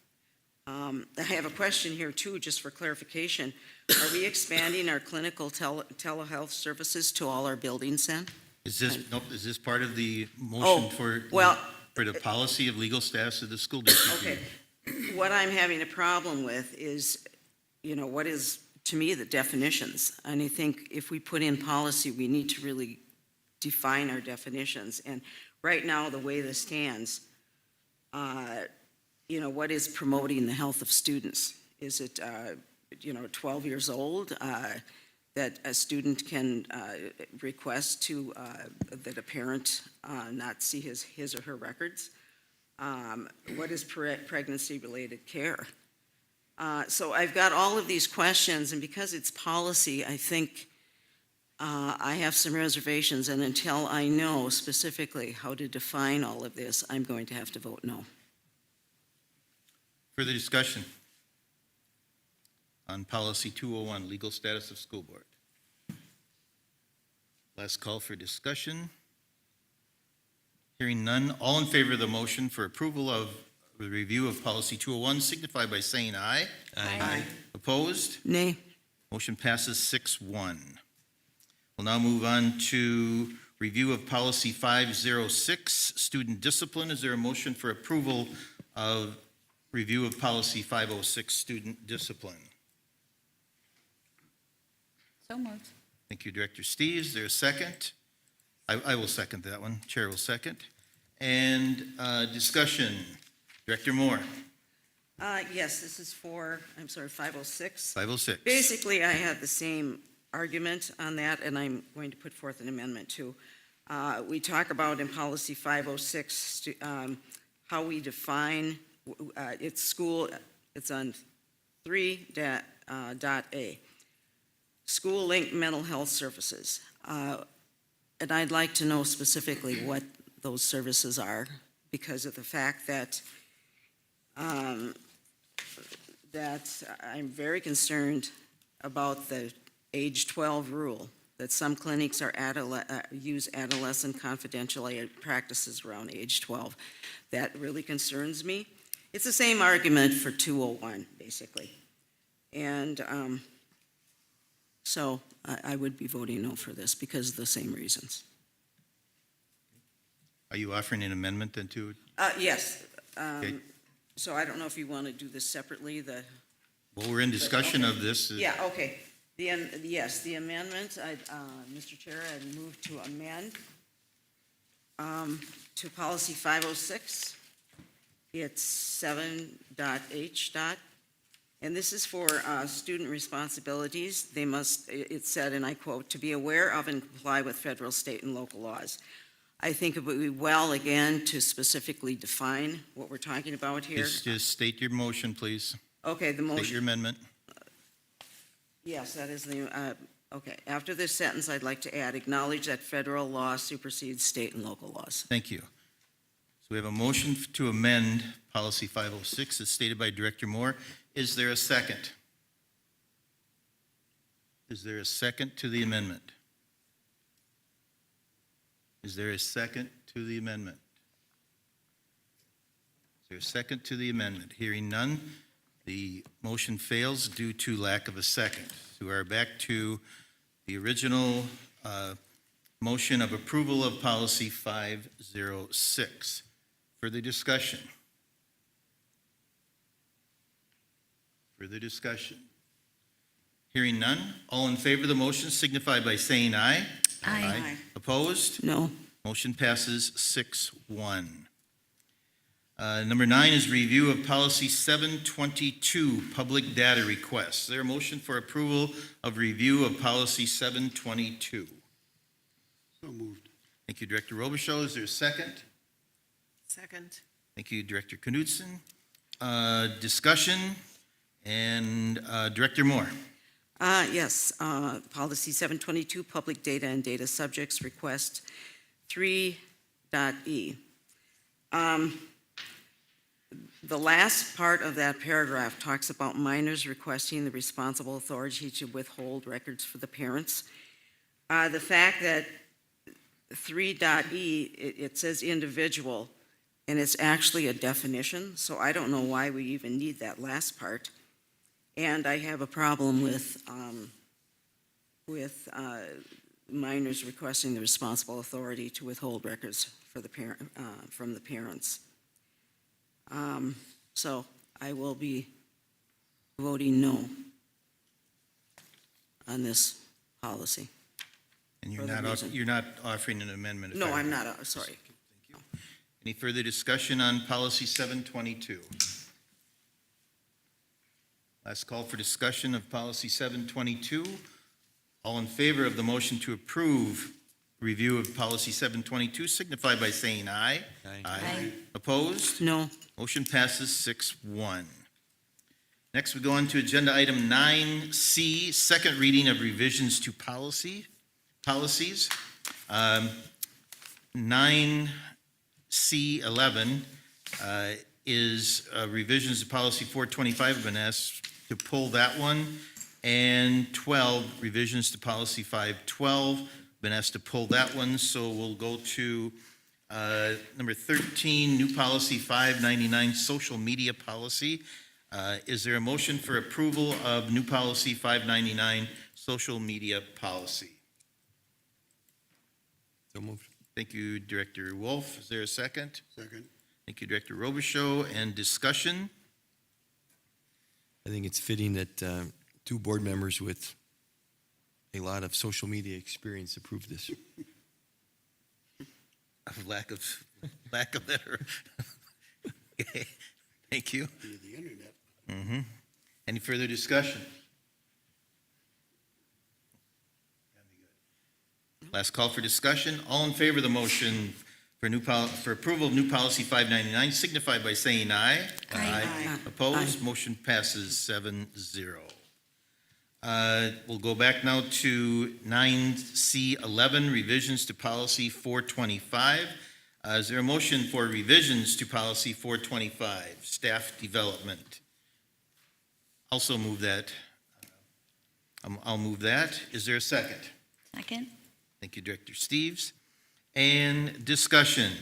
I have a question here too, just for clarification. Are we expanding our clinical telehealth services to all our buildings then? Is this part of the Oh, motion for the policy of legal status of the school district? Okay. What I'm having a problem with is, you know, what is, to me, the definitions. And I think if we put in policy, we need to really define our definitions. And right now, the way this stands, you know, what is promoting the health of students? Is it, 12 years old, that a student can request to, that a parent not see his or her records? What is pregnancy-related care? So I've got all of these questions, and because it's policy, I think I have some reservations, and until I know specifically how to define all of this, I'm going to have to vote no. Further discussion on policy 201, legal status of school board. Last call for discussion. Hearing none, all in favor of the motion for approval of the review of policy 201 signify by saying aye. Aye. Opposed? Nay. Motion passes 6-1. We'll now move on to review of policy 506, student discipline. Is there a motion for approval of review of policy 506, student discipline? So moved. Thank you, Director Steves. Is there a second? I will second that one. Chair will second. And discussion. Director Moore. Yes, this is for, 506. 506. Basically, I had the same argument on that, and I'm going to put forth an amendment too. We talk about in policy 506, how we define, it's school, it's on 3.A. School-linked mental health services. And I'd like to know specifically what those services are, because of the fact that I'm very concerned about the age 12 rule, that some clinics are use adolescent confidentiality practices around age 12. That really concerns me. It's the same argument for 201, basically. And so I would be voting no for this because of the same reasons. Are you offering an amendment then to? Yes. Okay. So I don't know if you want to do this separately, Well, we're in discussion of this. Yeah, okay. Yes, the amendment, Mr. Chair, I move to amend to policy 506. It's 7.H. And this is for student responsibilities. They must, it said, and I quote, to be aware of and comply with federal, state, and local laws. I think it would be well, again, to specifically define what we're talking about here. Just state your motion, please. Okay, the State your motion, amendment. yes, that is the, okay. After this sentence, I'd like to add, acknowledge that federal law supersedes state and local laws. Thank you. So we have a motion to amend policy 506 as stated by Director Moore. Is there a second? Is there a second to the amendment? Is there a second to the amendment? Is there a second to the amendment? Hearing none, the motion fails due to lack of a second. So we are back to the original motion of approval of policy 506. Further discussion? Further discussion? Hearing none, all in favor of the motion signify by saying aye. Aye. Opposed? No. Motion passes 6-1. Number 9 is review of policy 722, public data requests. Is there a motion for approval of review of policy 722? So moved. Thank you, Director Robichaud. Is there a second? Second. Thank you, Director Knudsen. Discussion, and Director Moore. Yes, policy 722, public data and data subjects request 3.e. The last part of that paragraph talks about minors requesting the responsible authority to withhold records for the parents. The fact that 3.e, it says individual, and it's actually a definition, so I don't know why we even need that last part. And I have a problem with minors requesting the responsible authority to withhold records for the parent, from the parents. So I will be voting no on this policy. And For the reason. you're not offering an amendment? if No, I- I'm not, sorry. Thank you. Any further discussion on policy 722? Last call for discussion of policy 722. All in favor of the motion to approve review of policy 722 signify by saying aye. Aye. Opposed? No. Motion passes 6-1. Next, we go on to agenda item 9C, second reading of revisions to policies. 9C11 is revisions to policy 425. I've been asked to pull that one. And 12, revisions to policy 512. Been asked to pull that one, so we'll go to number 13, new policy 599, social media policy. Is there a motion for approval of new policy 599, social media policy? So moved. Thank you, Director Wolf. Is there a second? Second. Thank you, Director Robichaud. And discussion? I think it's fitting that two board members with a lot of social media experience approve this. Lack of that. Okay. Thank you. Via the internet. Any further discussion? Last call for discussion. All in favor of the motion for approval of new policy 599 signify by saying aye. Aye. Opposed? Motion passes 7-0. We'll go back now to 9C11, revisions to policy 425. Is there a motion for revisions to policy 425, staff development? Also move that. I'll move that. Is there a second? Second? Thank you, Director Steves. And discussion.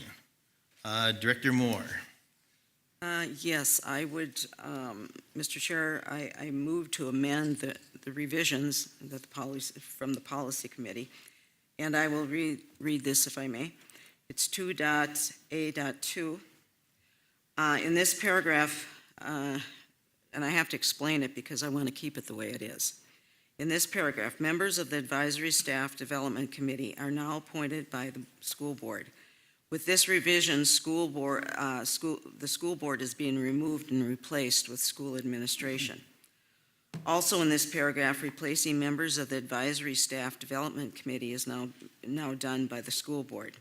Director Moore. Yes, I would, Mr. Chair, I move to amend the revisions that the policy, from the policy committee, and I will read this if I may. It's 2.A.2. In this paragraph, and I have to explain it because I want to keep it the way it is. In this paragraph, members of the Advisory Staff Development Committee are now appointed by the school board. With this revision, the school board is being removed and replaced with school administration. Also in this paragraph, replacing members of the Advisory Staff Development Committee is now done by the school board.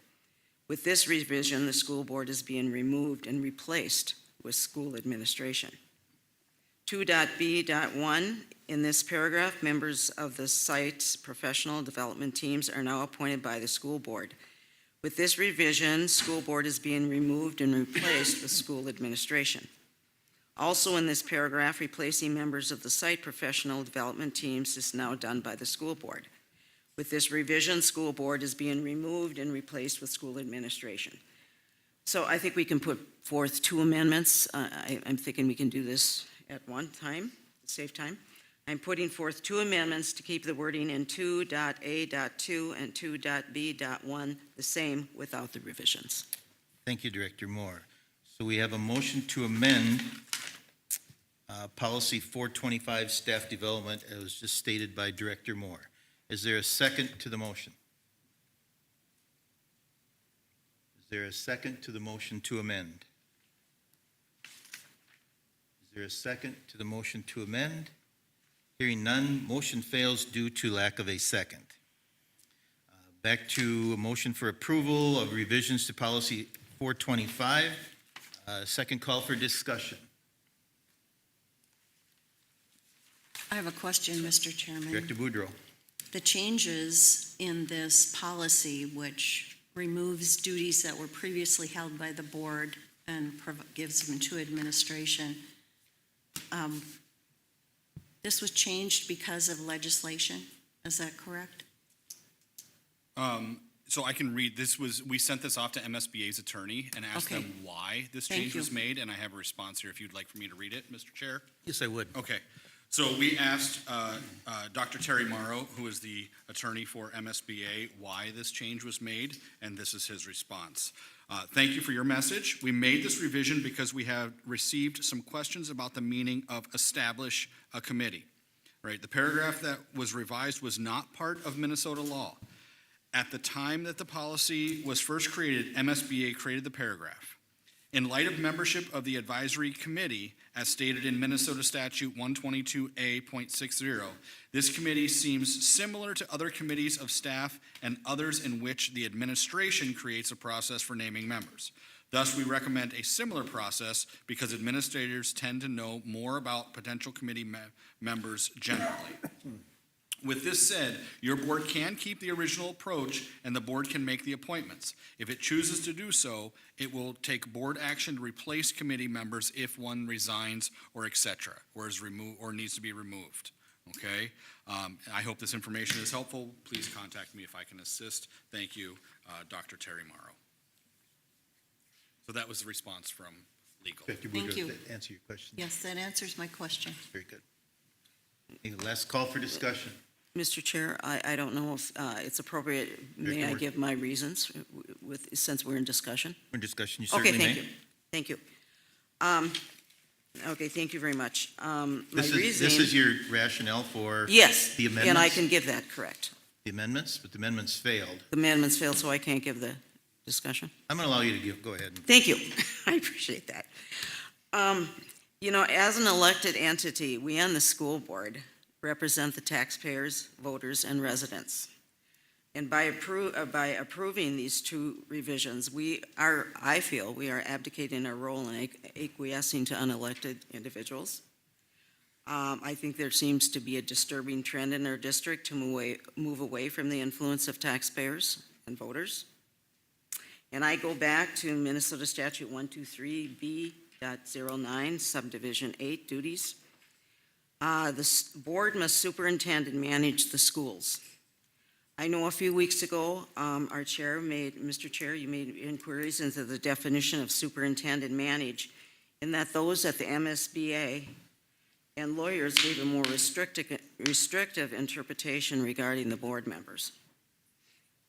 With this revision, the school board is being removed and replaced with school administration. 2.B.1, in this paragraph, members of the site's professional development teams are now appointed by the school board. With this revision, school board is being removed and replaced with school administration. Also in this paragraph, replacing members of the site professional development teams is now done by the school board. With this revision, school board is being removed and replaced with school administration. So I think we can put forth two amendments. I'm thinking we can do this at one time, save time. I'm putting forth two amendments to keep the wording in 2.A.2 and 2.B.1 the same without the revisions. Thank you, Director Moore. So we have a motion to amend Policy 425, Staff Development, as was just stated by Director Moore. Is there a second to the motion? Is there a second to the motion to amend? Is there a second to the motion to amend? Hearing none, motion fails due to lack of a second. Back to a motion for approval of revisions to Policy 425. Second call for discussion. I have a question, Mr. Chairman. Director Boudreau. The changes in this policy, which removes duties that were previously held by the board and gives them to administration, this was changed because of legislation, is that correct? So I can read, we sent this off to MSBA's attorney and asked Okay. them why this Thank change was you. made, and I have a response here if you'd like for me to read it, Mr. Chair. Yes, I would. Okay, so we asked Dr. Terry Morrow, who is the attorney for MSBA, why this change was made, and this is his response. Thank you for your message. We made this revision because we have received some questions about the meaning of establish a committee, right? The paragraph that was revised was not part of Minnesota law. At the time that the policy was first created, MSBA created the paragraph. In light of membership of the advisory committee, as stated in Minnesota Statute 122A.60, this committee seems similar to other committees of staff and others in which the administration creates a process for naming members. Thus, we recommend a similar process because administrators tend to know more about potential committee members generally. With this said, your board can keep the original approach and the board can make the appointments. If it chooses to do so, it will take board action to replace committee members if one resigns or et cetera, or is removed or needs to be removed. Okay? I hope this information is helpful. Please contact me if I can assist. Thank you, Dr. Terry Morrow. So that was the response from legal. Director Thank Boudreau, you. does that answer your question? Yes, that answers my question. Very good. Any last call for discussion? Mr. Chair, I don't know if it's appropriate, may I Director give my reasons since we're in discussion? We're in discussion, you Okay, certainly may. thank you. Okay, thank you very much. My This reasoning. is your rationale for Yes, the and I amendments? can give that, correct. The amendments, but the amendments failed. The amendments failed, so I can't give the discussion. I'm going to allow you to go ahead. Thank you. I appreciate that. You know, as an elected entity, we on the school board represent the taxpayers, voters, and residents. And by approving these two revisions, I feel we are abdicating our role in acquiescing to unelected individuals. I think there seems to be a disturbing trend in our district to move away from the influence of taxpayers and voters. And I go back to Minnesota Statute 123B.09, subdivision 8, duties. The board must superintend and manage the schools. I know a few weeks ago, our chair Mr. Chair, you made inquiries into the definition of superintend and manage, in that those at the MSBA and lawyers gave a more restrictive interpretation regarding the board members.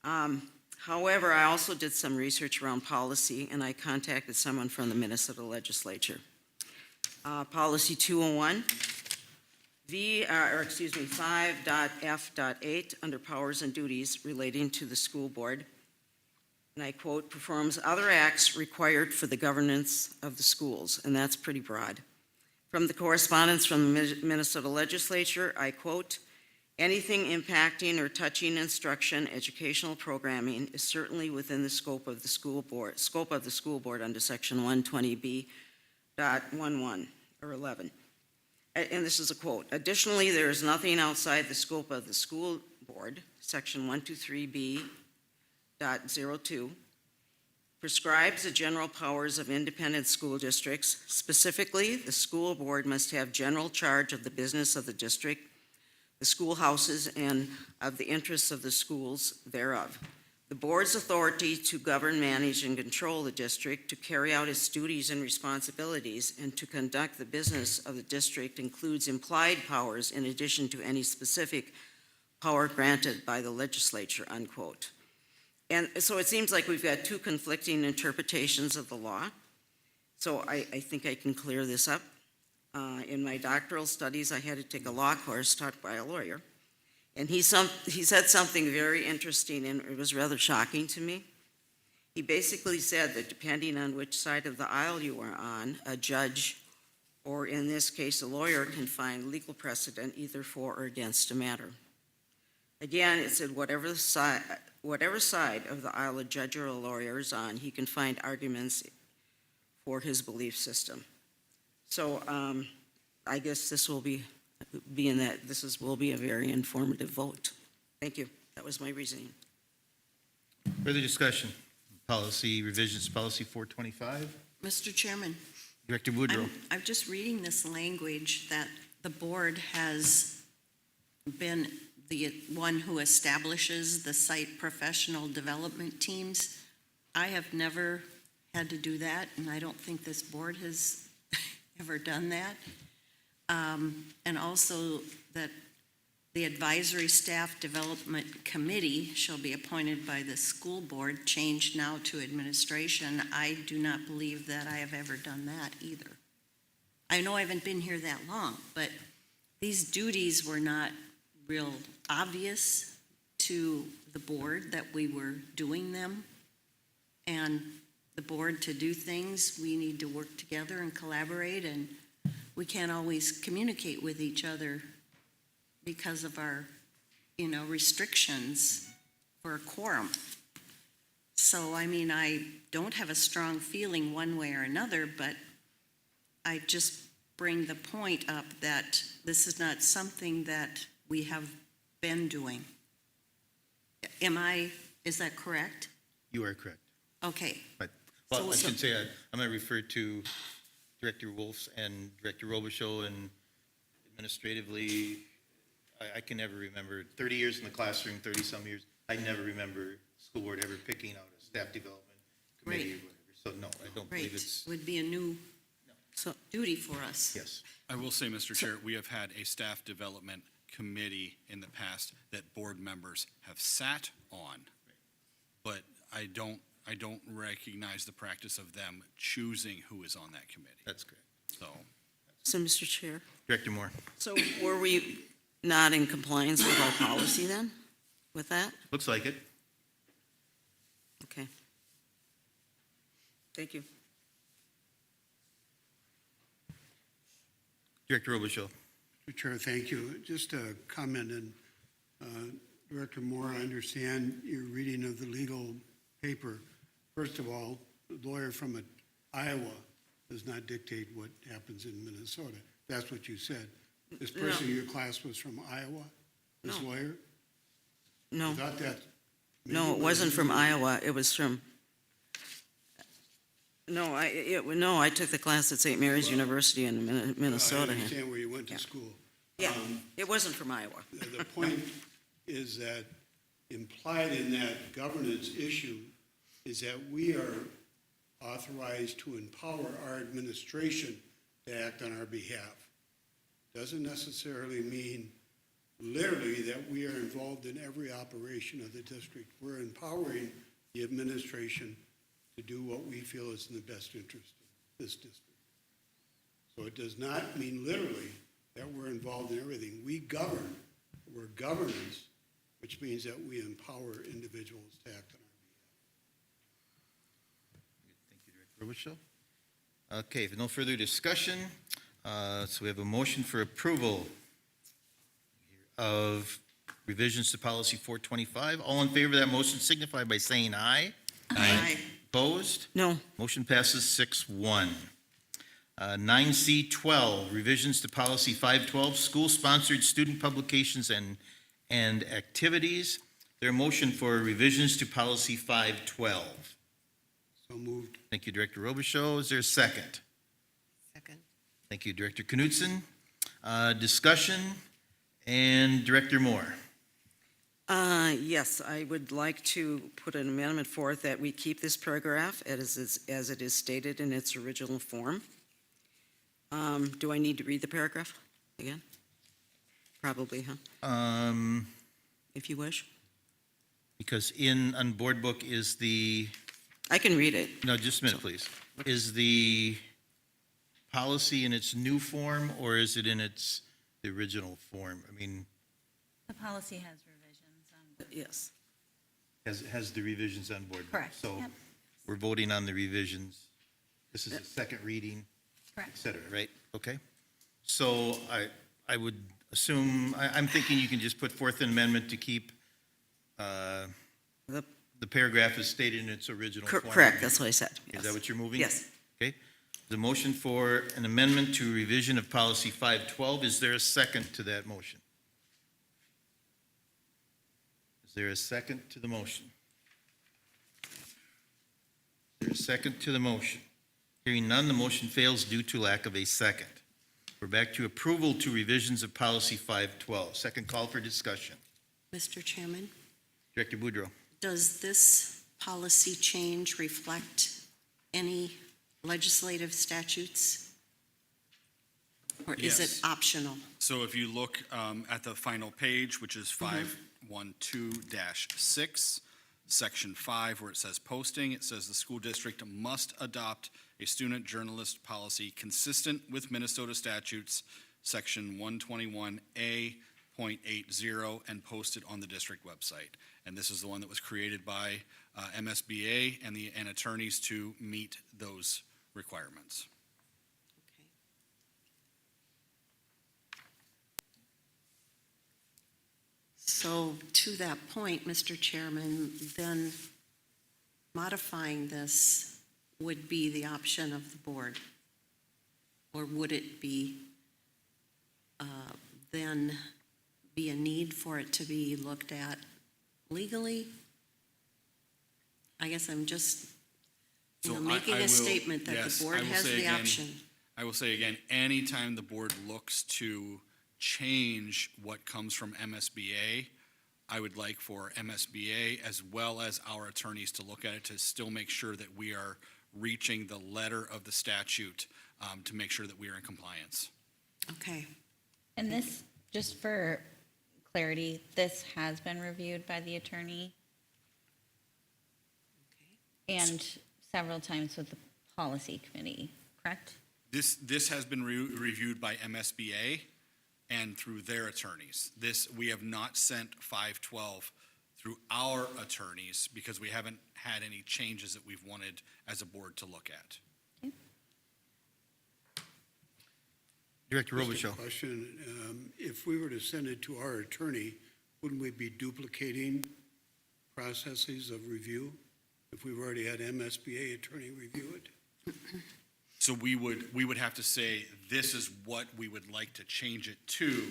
However, I also did some research around policy, and I contacted someone from the Minnesota legislature. Policy 201, 5.F.8, under powers and duties relating to the school board, and I quote, performs other acts required for the governance of the schools, and that's pretty broad. From the correspondence from the Minnesota legislature, I quote, anything impacting or touching instruction, educational programming is certainly within the scope of the school board under section 120B.11 or 11. And this is a quote. Additionally, there is nothing outside the scope of the school board, section 123B.02, prescribes the general powers of independent school districts. Specifically, the school board must have general charge of the business of the district, the schoolhouses, and of the interests of the schools thereof. The board's authority to govern, manage, and control the district, to carry out its duties and responsibilities, and to conduct the business of the district includes implied powers in addition to any specific power granted by the legislature, unquote. And so it seems like we've got two conflicting interpretations of the law. So I think I can clear this up. In my doctoral studies, I had to take a law course taught by a lawyer. And he said something very interesting, and it was rather shocking to me. He basically said that depending on which side of the aisle you are on, a judge, or in this case, a lawyer, can find legal precedent either for or against a matter. Again, it said whatever side of the aisle a judge or a lawyer is on, he can find arguments for his belief system. So I guess this will be, being that will be a very informative vote. Thank you. That was my reasoning. Further discussion? Policy revisions, policy 425. Mr. Chairman, Director Woodrow. I'm just reading this language that the board has been the one who establishes the site professional development teams. I have never had to do that, and I don't think this board has ever done that. And also that the advisory staff development committee shall be appointed by the school board, changed now to administration. I do not believe that I have ever done that either. I know I haven't been here that long, but these duties were not real obvious to the board that we were doing them. And the board, to do things, we need to work together and collaborate, and we can't always communicate with each other because of our, restrictions for a quorum. So, I don't have a strong feeling one way or another, but I just bring the point up that this is not something that we have been doing. Is that correct? You are correct. Okay. But, well, So- I should say, I'm going to refer to Director Wolf's and Director Robichaud, and administratively, I can never remember, 30 years in the classroom, 30-some years, I never remember school board ever picking out a staff development committee or Right. whatever. So, no, I don't Right. believe it's, Would be a new So, duty for us. yes. I will say, Mr. Chair, we have had a staff development committee in the past that board members have sat on, but I don't recognize the practice of them choosing who is on that committee. That's correct. So, Mr. Chair, Director Moore. so were we not in compliance with our policy then, with that? Looks like it. Okay. Thank you. Director Robichaud. Mr. Chair, thank you. Just a comment, and Director Moore, I understand your reading of the legal paper. First of all, the lawyer from Iowa does not dictate what happens in Minnesota. That's what you said. This person in your class was from Iowa, this No. lawyer? No, I thought that. no, it wasn't from Iowa. It was from, I took the class at St. Mary's University in Minnesota. I understand where you went to school. Yeah, it wasn't from Iowa. The point is that implied in that governance issue is that we are authorized to empower our administration to act on our behalf. Doesn't necessarily mean literally that we are involved in every operation of the district. We're empowering the administration to do what we feel is in the best interest of this district. So it does not mean literally that we're involved in everything. We govern, we're governance, which means that we empower individuals to act on our Thank you, Director Robichaud. Okay, if no further discussion, so we have a motion for approval of revisions to policy 425. All in favor of that motion signify by saying aye. Aye. Opposed? No, Motion passes 6-1. 9C12, revisions to policy 512, school-sponsored student publications and activities. There a motion for revisions to policy 512. So Thank you, Director Robichaud. Is there a second? Second. Thank you, Director Knutson. Discussion, and Director Moore. Yes, I would like to put an amendment forth that we keep this paragraph as it is stated in its original form. Do I need to read the paragraph again? Probably, huh? If you wish. Because on board book is I can read it. no, just a minute, please. Is the policy in its new form, or is it in the original form? I mean, The policy has revisions on. Yes. has the revisions on board book? Correct. So Yep. we're voting on the revisions. This is a second reading, et Correct. cetera, right? Okay. So I would assume, I'm thinking you can just put forth an amendment to keep The- the paragraph as stated in its original form. Correct, that's what I said. Is that what you're moving? Yes. Okay. The motion for an amendment to revision of policy 512, is there a second to that motion? Is there a second to the motion? Is there a second to the motion? Hearing none, the motion fails due to lack of a second. We're back to approval to revisions of policy 512. Second call for discussion. Mr. Chairman, Director Boudreau. does this policy change reflect any legislative statutes? Or is it Yes. optional? So if you look at the final page, which is 512-6, Section 5, where it says posting, it says the school district must adopt a student journalist policy consistent with Minnesota statutes, Section 121A.80, and posted on the district website. And this is the one that was created by MSBA and attorneys to meet those requirements. Okay. So to that point, Mr. Chairman, then modifying this would be the option of the board? Or would it be, then be a need for it to be looked at legally? I guess I'm just, So making I a will- statement that yes, the I board will has say the again- option. I will say again, anytime the board looks to change what comes from MSBA, I would like for MSBA as well as our attorneys to look at it to still make sure that we are reaching the letter of the statute to make sure that we are in compliance. Okay. And this, just for clarity, this has been reviewed by the attorney and several times with the policy committee, correct? This has been reviewed by MSBA and through their attorneys. We have not sent 512 through our attorneys because we haven't had any changes that we've wanted as a board to look at. Director Just a Robichaud. question, if we were to send it to our attorney, wouldn't we be duplicating processes of review? If we've already had MSBA attorney review it? So we would have to say, this is what we would like to change it to.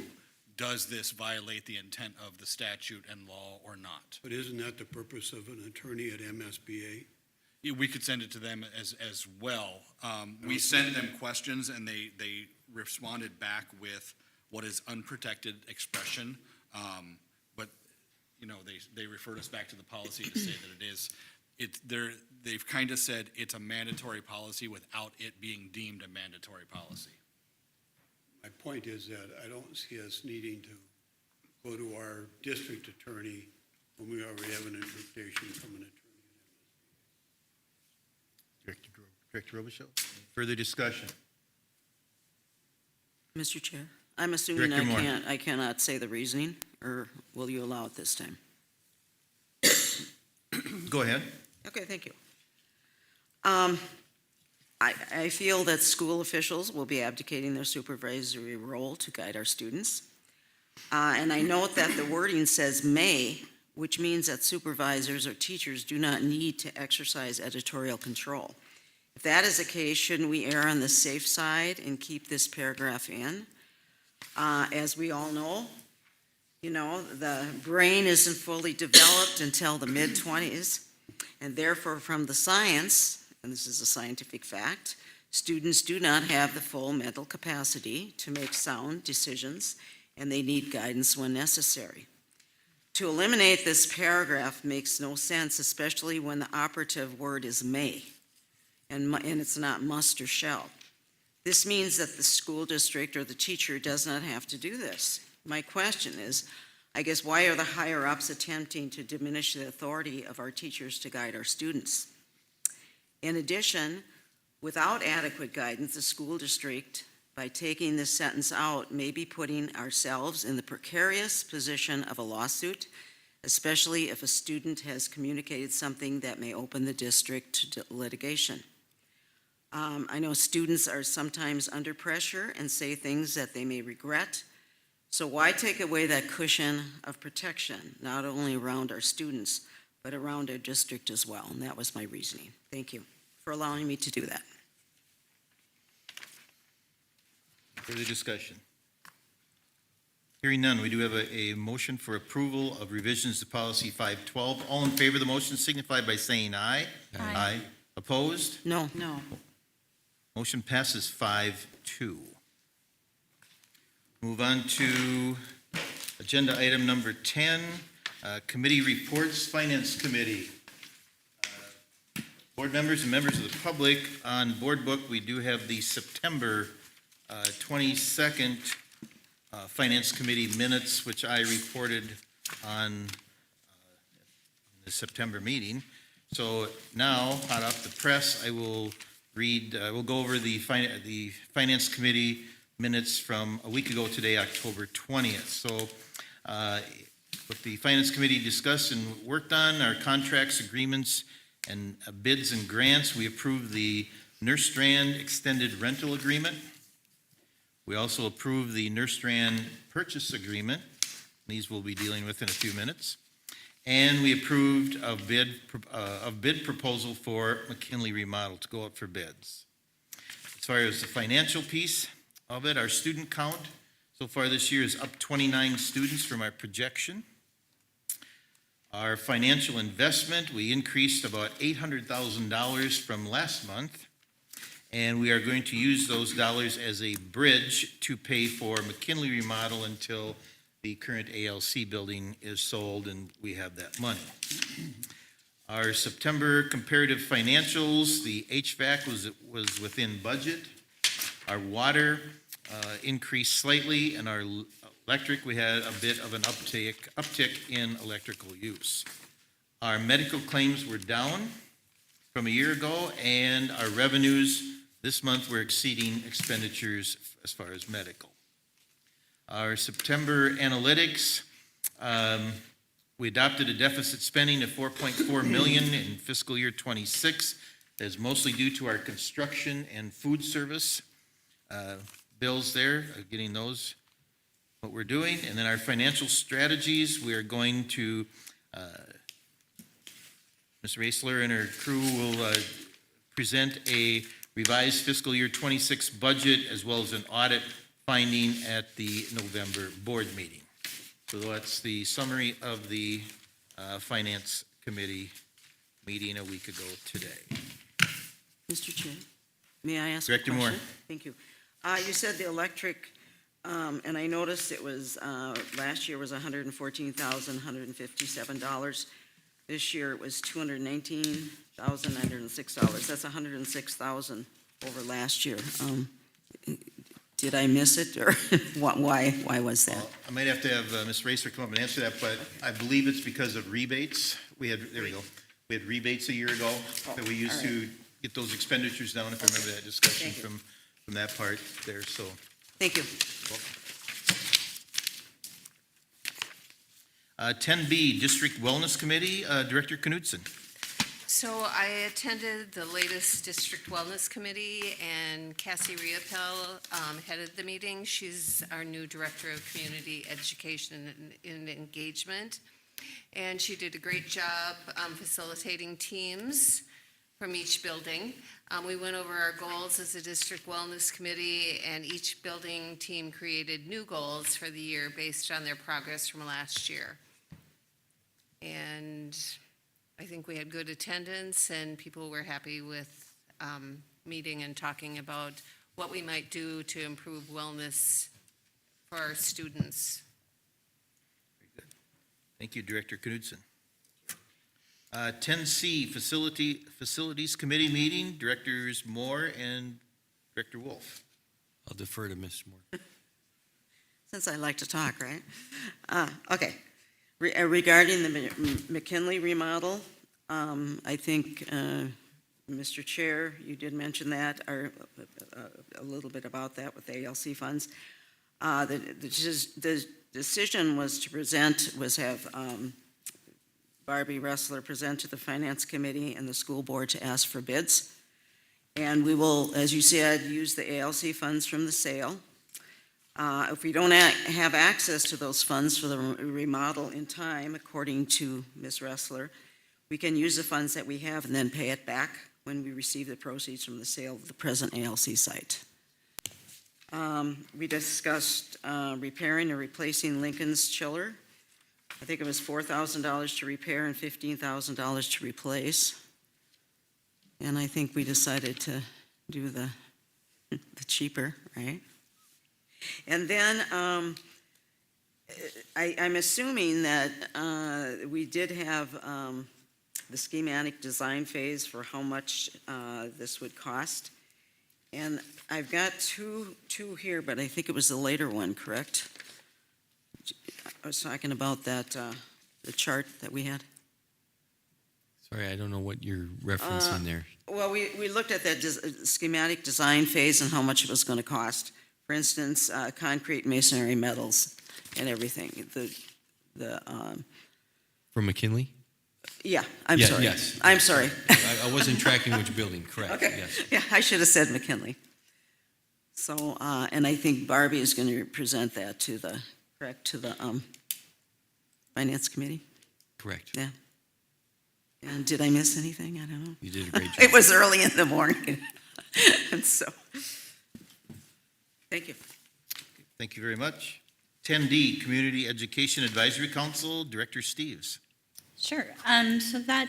Does this violate the intent of the statute and law or not? But isn't that the purpose of an attorney at MSBA? Yeah, we could send it to them as well. We sent them questions and they responded back with what is unprotected expression. But, they referred us back to the policy to say that it is. They've kind of said it's a mandatory policy without it being deemed a mandatory policy. My point is that I don't see us needing to go to our district attorney when we already have an interpretation from an attorney. Director Robichaud. Further discussion. Mr. Chair, I'm assuming Director Moore. I cannot say the reasoning, or will you allow it this time? Go ahead. Okay, thank you. I feel that school officials will be abdicating their supervisory role to guide our students. And I note that the wording says may, which means that supervisors or teachers do not need to exercise editorial control. If that is the case, shouldn't we err on the safe side and keep this paragraph in? As we all know, the brain isn't fully developed until the mid-20s. And therefore, from the science, and this is a scientific fact, students do not have the full mental capacity to make sound decisions, and they need guidance when necessary. To eliminate this paragraph makes no sense, especially when the operative word is may, and it's not must or shall. This means that the school district or the teacher does not have to do this. My question is, I guess, why are the higher-ups attempting to diminish the authority of our teachers to guide our students? In addition, without adequate guidance, the school district, by taking this sentence out, may be putting ourselves in the precarious position of a lawsuit, especially if a student has communicated something that may open the district to litigation. I know students are sometimes under pressure and say things that they may regret. So why take away that cushion of protection, not only around our students, but around our district as well? And that was my reasoning. Thank you for allowing me to do that. Further discussion? Hearing none, we do have a motion for approval of revisions to policy 512. All in favor of the motion signify by saying aye. Aye. Opposed? No. No. Motion passes 5-2. Move on to agenda item number 10, committee reports, Finance Committee. Board members and members of the public, on Board Book, we do have the September 22nd Finance Committee minutes, which I reported on the September meeting. So now, hot off the press, I will read, we'll go over the Finance Committee minutes from a week ago today, October 20th. So what the Finance Committee discussed and worked on are contracts, agreements, and bids and grants. We approved the Nurse Strand Extended Rental Agreement. We also approved the Nurse Strand Purchase Agreement. These we'll be dealing with in a few minutes. And we approved a bid proposal for McKinley Remodel to go out for bids. As far as the financial piece of it, our student count so far this year is up 29 students from our projection. Our financial investment, we increased about $800,000 from last month, and we are going to use those dollars as a bridge to pay for McKinley Remodel until the current ALC building is sold and we have that money. Our September comparative financials, the HVAC was within budget. Our water increased slightly, and our electric, we had a bit of an uptick in electrical use. Our medical claims were down from a year ago, and our revenues this month were exceeding expenditures as far as medical. Our September analytics, we adopted a deficit spending of $4.4 million in fiscal year 26. That is mostly due to our construction and food service bills there, getting those, what we're doing. And then our financial strategies, we are going to, Ms. Raisler and her crew will present a revised fiscal year 26 budget as well as an audit finding at the November board meeting. So that's the summary of the Finance Committee meeting a week ago today. Mr. Chair, may I ask a Director question? Moore. Thank you. You said the electric, and I noticed it was, last year was $114,157. This year it was $219,906. That's $106,000 over last year. Did I miss it, or why was that? Well, I might have to have Ms. Racer come up and answer that, but I believe it's because of rebates. There we go. We had rebates a year ago that we used to get those expenditures down, if I remember that discussion from that part there, so. Thank you. 10B, District Wellness Committee, Director Knudsen. So I attended the latest District Wellness Committee, and Cassie Riopel headed the meeting. She's our new Director of Community Education and Engagement, and she did a great job facilitating teams from each building. We went over our goals as a District Wellness Committee, and each building team created new goals for the year based on their progress from last year. And I think we had good attendance, and people were happy with meeting and talking about what we might do to improve wellness for our students. Thank you, Director Knudsen. 10C, Facilities Committee meeting, Directors Moore and Director Wolf. I'll defer to Ms. Moore. Since I like to talk, right? Okay. Regarding the McKinley remodel, I think, Mr. Chair, you did mention that, or a little bit about that with the ALC funds. The decision was have Barbie Ressler present to the Finance Committee and the school board to ask for bids. And we will, as you said, use the ALC funds from the sale. If we don't have access to those funds for the remodel in time, according to Ms. Ressler, we can use the funds that we have and then pay it back when we receive the proceeds from the sale of the present ALC site. We discussed repairing or replacing Lincoln's chiller. I think it was $4,000 to repair and $15,000 to replace. And I think we decided to do the cheaper, right? And then I'm assuming that we did have the schematic design phase for how much this would cost. And I've got two here, but I think it was the later one, correct? I was talking about that, the chart that we had. Sorry, I don't know what you're referencing there. Well, we looked at that schematic design phase and how much it was going to cost. For instance, concrete, masonry, metals, and everything. From McKinley? Yeah, I'm Yeah, sorry. yes. I'm sorry. I wasn't tracking which building, correct, Okay. yes. Yeah, I should have said McKinley. So, and I think Barbie is going to present that to the Finance Committee. Correct. Yeah. And did I miss anything? I don't know. You did a great job. It was early in the morning. And so, thank you. Thank you very much. 10D, Community Education Advisory Council, Director Steves. Sure. So that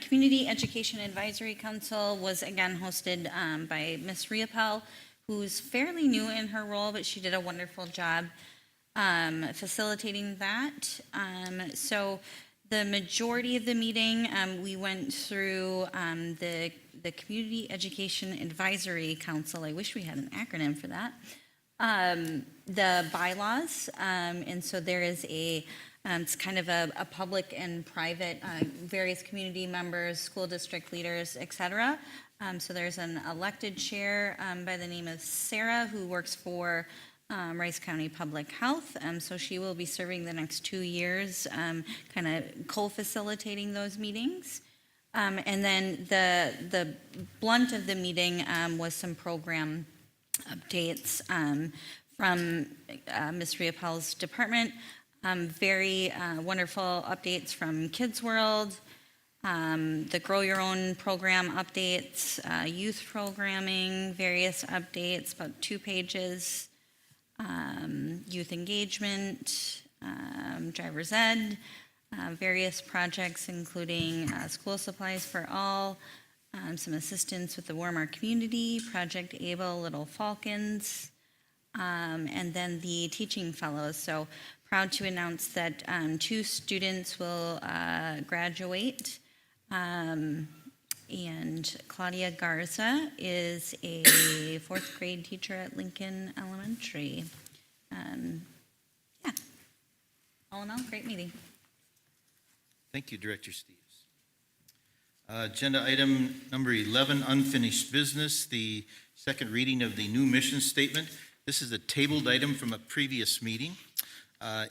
Community Education Advisory Council was again hosted by Ms. Riopel, who's fairly new in her role, but she did a wonderful job facilitating that. So the majority of the meeting, we went through the Community Education Advisory Council. I wish we had an acronym for that. The bylaws, and so there is it's kind of a public and private, various community members, school district leaders, et cetera. So there's an elected chair by the name of Sarah, who works for Rice County Public Health. So she will be serving the next 2 years, kind of co-facilitating those meetings. And then the blunt of the meeting was some program updates from Ms. Riopel's department. Very wonderful updates from Kids World, the Grow Your Own program updates, youth programming, various updates, about 2 pages, youth engagement, driver's ed, various projects including school supplies for all, some assistance with the Warm Our Community, Project Able, Little Falcons, and then the teaching fellows. So proud to announce that 2 students will graduate. And Claudia Garza is a 4th grade teacher at Lincoln Elementary. Yeah, all in all, great meeting. Thank you, Director Steves. Agenda item number 11, unfinished business, the second reading of the new mission statement. This is a tabled item from a previous meeting.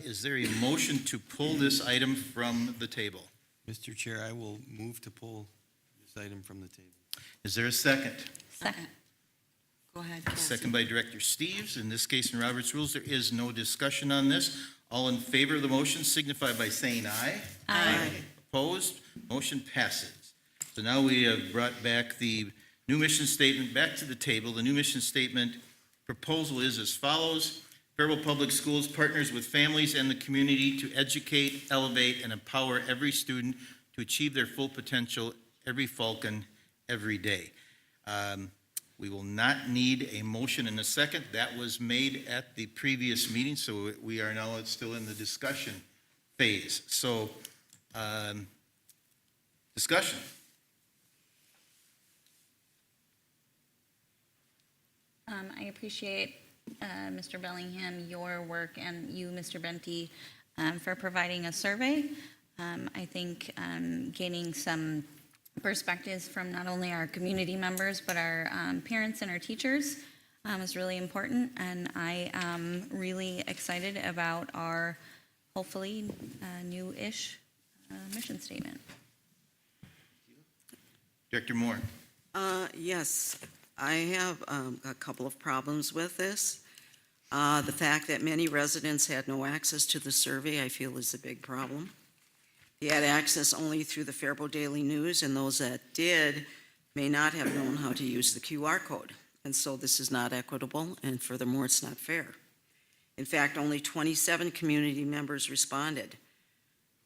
Is there a motion to pull this item from the table? Mr. Chair, I will move to pull this item from the table. Is there a second? Second. Go ahead, Cassie. Second by Director Steves. In this case, in Robert's Rules, there is no discussion on this. All in favor of the motion signify by saying aye. Aye. Opposed? Motion passes. So now we have brought back the new mission statement back to the table. The new mission statement proposal is as follows. Faribault Public Schools partners with families and the community to educate, elevate, and empower every student to achieve their full potential, every Falcon, every day. We will not need a motion in a second. That was made at the previous meeting, so we are now still in the discussion phase. So, discussion. I appreciate, Mr. Bellingham, your work, and you, Mr. Benty, for providing a survey. I think gaining some perspectives from not only our community members, but our parents and our teachers is really important. And I am really excited about our, hopefully, new-ish mission statement. Director Moore. Yes, I have a couple of problems with this. The fact that many residents had no access to the survey, I feel is a big problem. They had access only through the Faribault Daily News, and those that did may not have known how to use the QR code. And so this is not equitable, and furthermore, it's not fair. In fact, only 27 community members responded.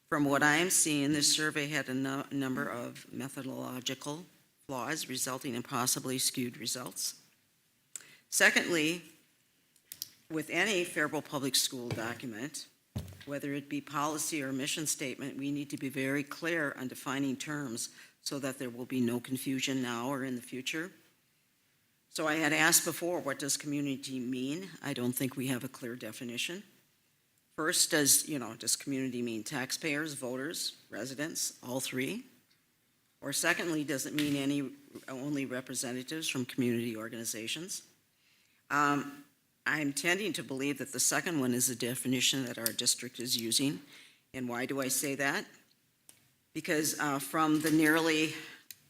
From what I am seeing, this survey had a number of methodological flaws, resulting in possibly skewed results. Secondly, with any Faribault Public School document, whether it be policy or mission statement, we need to be very clear on defining terms so that there will be no confusion now or in the future. So I had asked before, what does community mean? I don't think we have a clear definition. First, does community mean taxpayers, voters, residents, all three? Or secondly, does it mean only representatives from community organizations? I'm tending to believe that the second one is the definition that our district is using. And why do I say that? Because from the nearly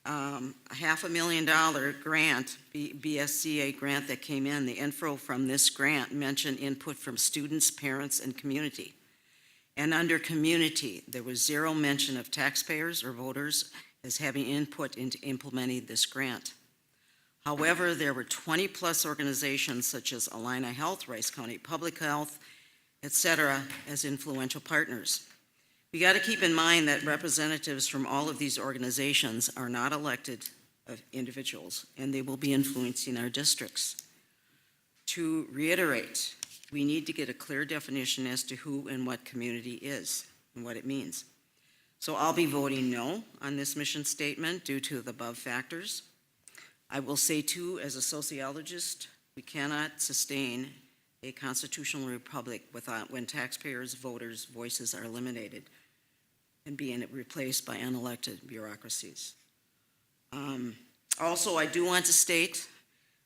$500,000 grant, BSCA grant that came in, the info from this grant mentioned input from students, parents, and community. And under community, there was zero mention of taxpayers or voters as having input into implementing this grant. However, there were 20-plus organizations such as Allina Health, Rice County Public Health, et cetera, as influential partners. We got to keep in mind that representatives from all of these organizations are not elected individuals, and they will be influencing our districts. To reiterate, we need to get a clear definition as to who and what community is and what it means. So I'll be voting no on this mission statement due to the above factors. I will say too, as a sociologist, we cannot sustain a constitutional republic when taxpayers, voters' voices are eliminated and being replaced by unelected bureaucracies. Also, I do want to state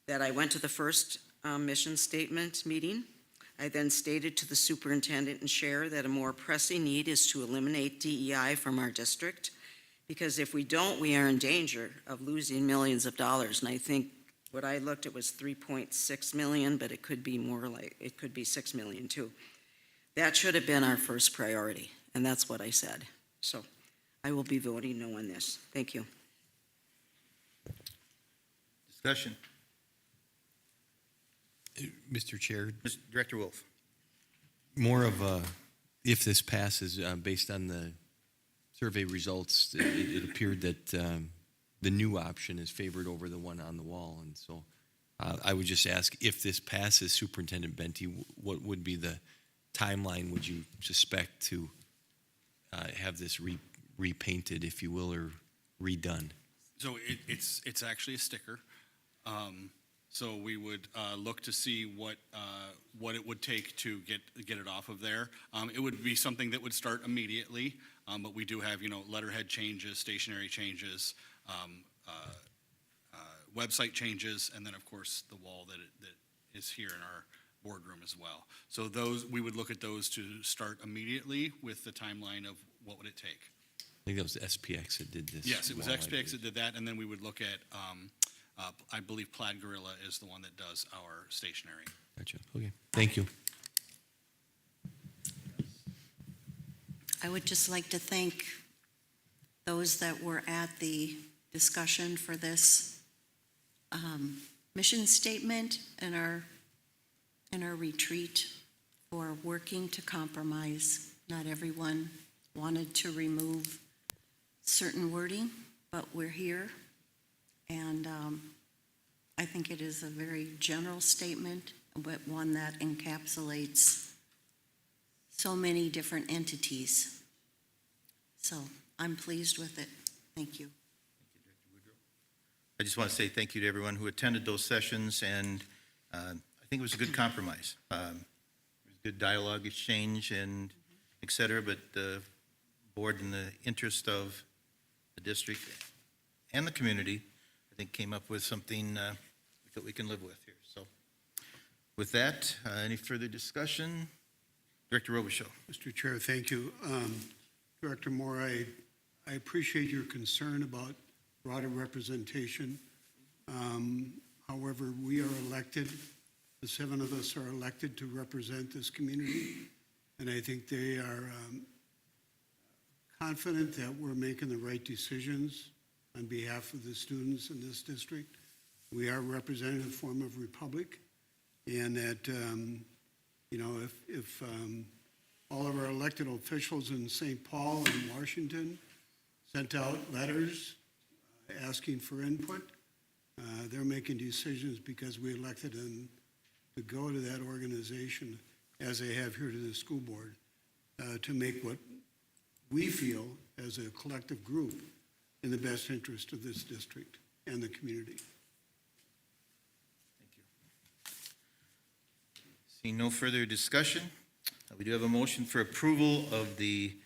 that I went to the first mission statement meeting. I then stated to the superintendent and chair that a more pressing need is to eliminate DEI from our district, because if we don't, we are in danger of losing millions of dollars. And I think what I looked at was 3.6 million, but it could be it could be 6 million too. That should have been our first priority, and that's what I said. So I will be voting no on this. Thank you. Discussion. Mr. Chair, Director Wolf. more of a, if this passes, based on the survey results, it appeared that the new option is favored over the one on the wall. And so I would just ask, if this passes, Superintendent Benty, what would be the timeline would you suspect to have this repainted, if you will, or redone? So it's actually a sticker. So we would look to see what it would take to get it off of there. It would be something that would start immediately, but we do have letterhead changes, stationery changes, website changes, and then of course the wall that is here in our boardroom as well. So those we would look at those to start immediately with the timeline of what would it take. I think that was SPX that did this. Yes, it was wall, I XPX believe. that did that, and then we would look at, I believe Plaid Gorilla is the one that does our stationery. Gotcha. Okay. Thank you. I would just like to thank those that were at the discussion for this mission statement and our retreat for working to compromise. Not everyone wanted to remove certain wording, but we're here. And I think it is a very general statement, but one that encapsulates so many different entities. So I'm pleased with it. Thank you. I just want to say thank you to everyone who attended those sessions, and I think it was a good compromise. There was good dialogue exchange and et cetera, but the board, in the interest of the district and the community, I think came up with something that we can live with here. So with that, any further discussion? Director Robichaud. Mr. Chair, thank you. Director Moore, I appreciate your concern about broader representation. However, we are elected, the 7 of us are elected to represent this community, and I think they are confident that we're making the right decisions on behalf of the students in this district. We are represented in the form of republic, and that, if all of our elected officials in St. Paul and Washington sent out letters asking for input, they're making decisions because we elected them to go to that organization, as they have here to the school board, to make what we feel as a collective group in the best interest of this district and the community. Thank you. Seeing no further discussion, we do have a motion for approval of the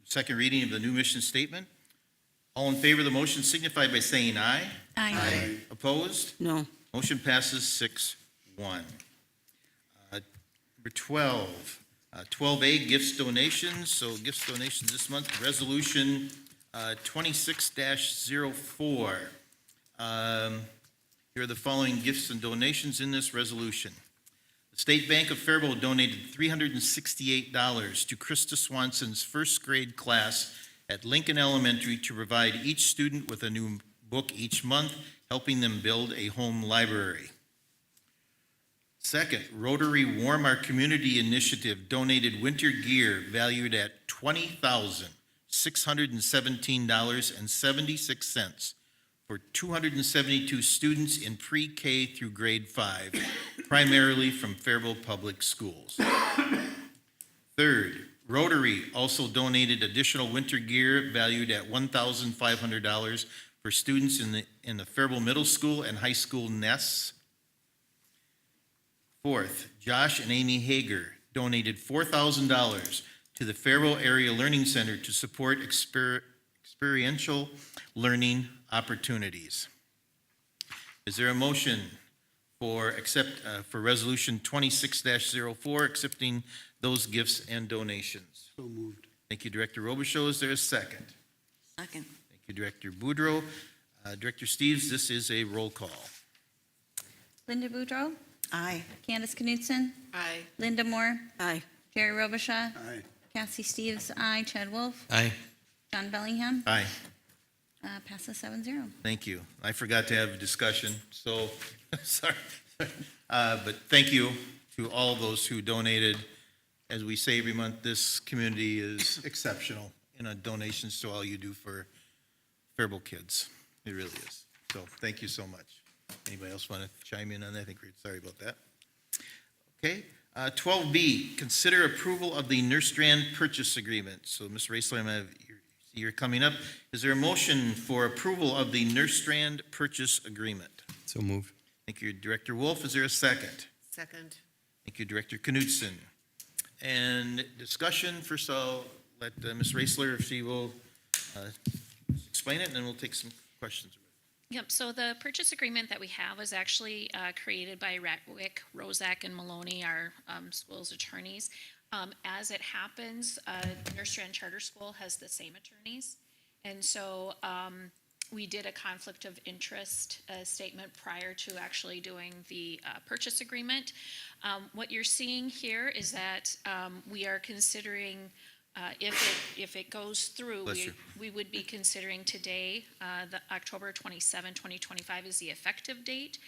second reading of the new mission statement. All in favor of the motion signify by saying aye. Aye. Opposed? No. Motion passes 6-1. Number 12, 12A, gifts donations. So gifts donations this month, resolution 26-04. Here are the following gifts and donations in this resolution. The State Bank of Faribault donated $368 to Krista Swanson's first grade class at Lincoln Elementary to provide each student with a new book each month, helping them build a home library. Second, Rotary Warm Our Community Initiative donated winter gear valued at $20,617.76 for 272 students in pre-K through grade 5, primarily from Faribault Public Schools. Third, Rotary also donated additional winter gear valued at $1,500 for students in the Faribault Middle School and High School nests. Fourth, Josh and Amy Hager donated $4,000 to the Faribault Area Learning Center to support experiential learning opportunities. Is there a motion for resolution 26-04, accepting those gifts and donations? So moved. Thank you, Director Robichaud. Is there a second? Second. Thank you, Director Boudreau. Director Steves, this is a roll call. Linda Boudreau, Aye. Candace Knutson, Aye. Linda Moore, Aye. Jerry Robichaud, Aye. Cassie Steves, aye. Chad Wolf, Aye. John Bellingham, Aye. passes 7-0. Thank you. I forgot to have a discussion, so, sorry. But thank you to all those who donated. As we say every month, this community is exceptional in donations to all you do for Faribault kids. It really is. So thank you so much. Anybody else want to chime in on that? I think we're sorry about that. Okay. 12B, consider approval of the Nurstrand purchase agreement. So, Ms. Raisler, you're coming up. Is there a motion for approval of the Nurstrand purchase agreement? So moved. Thank you, Director Wolf. Is there a second? Second. Thank you, Director Knutson. And discussion, first I'll let Ms. Raisler, if she will explain it, and then we'll take some questions. Yep, so the purchase agreement that we have was actually created by Ratwick, Rozak, and Maloney, our school's attorneys. As it happens, Nurstrand Charter School has the same attorneys. And so we did a conflict of interest statement prior to actually doing the purchase agreement. What you're seeing here is that we are considering, if it goes through, we would be considering today, the October 27, 2025 is the effective date.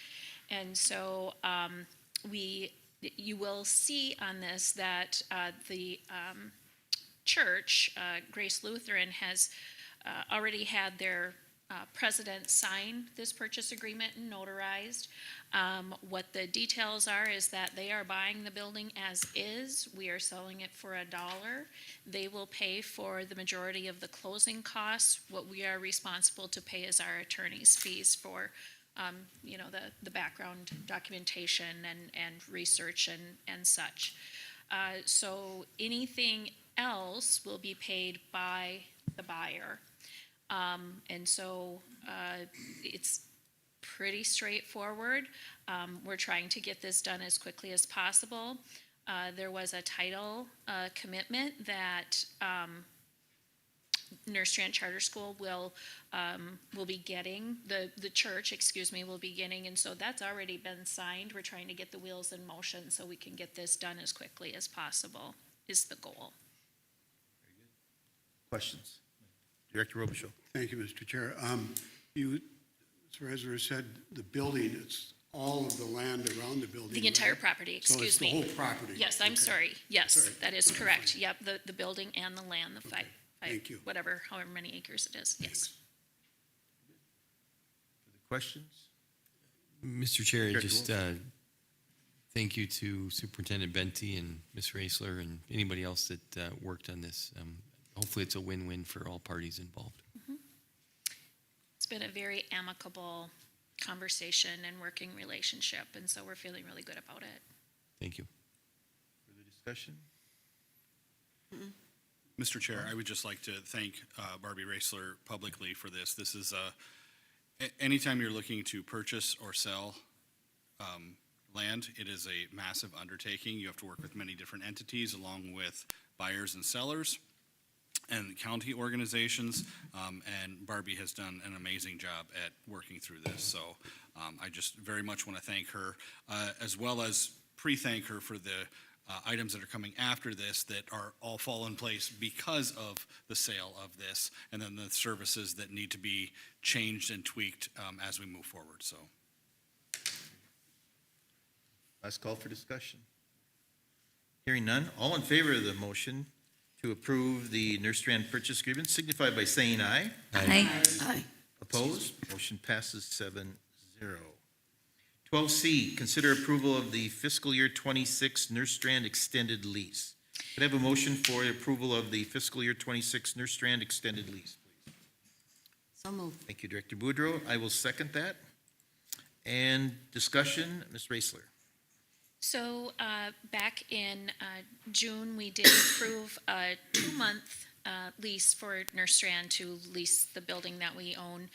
And so you will see on this that the church, Grace Lutheran, has already had their president sign this purchase agreement and notarized. What the details are is that they are buying the building as is. We are selling it for $1. They will pay for the majority of the closing costs. What we are responsible to pay is our attorney's fees for, the background documentation and research and such. So anything else will be paid by the buyer. And so it's pretty straightforward. We're trying to get this done as quickly as possible. There was a title commitment that Nurse Strand Charter School will be getting, the church, will be getting, and so that's already been signed. We're trying to get the wheels in motion so we can get this done as quickly as possible, is the goal. Questions? Director Robichaud. Thank you, Mr. Chair. You, Mr. Reser said the building, it's all of the land around the building. The entire right? property, So excuse it's me. the whole property? Yes, I'm Okay. sorry. Yes, Sorry. that is correct. Yep, the building and the land, the five, Thank you. whatever, however many acres it is, yes. Questions? Mr. Chair, Director just thank you to Superintendent Benty and Ms. Raisler and anybody else that worked on this. Hopefully it's a win-win for all parties involved. It's been a very amicable conversation and working relationship, and so we're feeling really good about it. Thank you. Further discussion? Mr. Chair, I would just like to thank Barbie Raisler publicly for this. This is anytime you're looking to purchase or sell land, it is a massive undertaking. You have to work with many different entities along with buyers and sellers and county organizations, and Barbie has done an amazing job at working through this. So I just very much want to thank her, as well as pre-thank her for the items that are coming after this that are all fall in place because of the sale of this, and then the services that need to be changed and tweaked as we move forward. So Last call for discussion. Hearing none, all in favor of the motion to approve the Nurse Strand purchase agreement signify by saying aye. Aye. Opposed? Motion passes 7-0. 12C, consider approval of the fiscal year 26 Nurse Strand extended lease. Could I have a motion for approval of the fiscal year 26 Nurse Strand extended lease, please? So moved. Thank you, Director Boudreau. I will second that. And discussion, Ms. Raisler. So back in June, we did approve a 2-month lease for Nurse Strand to lease the building that we own,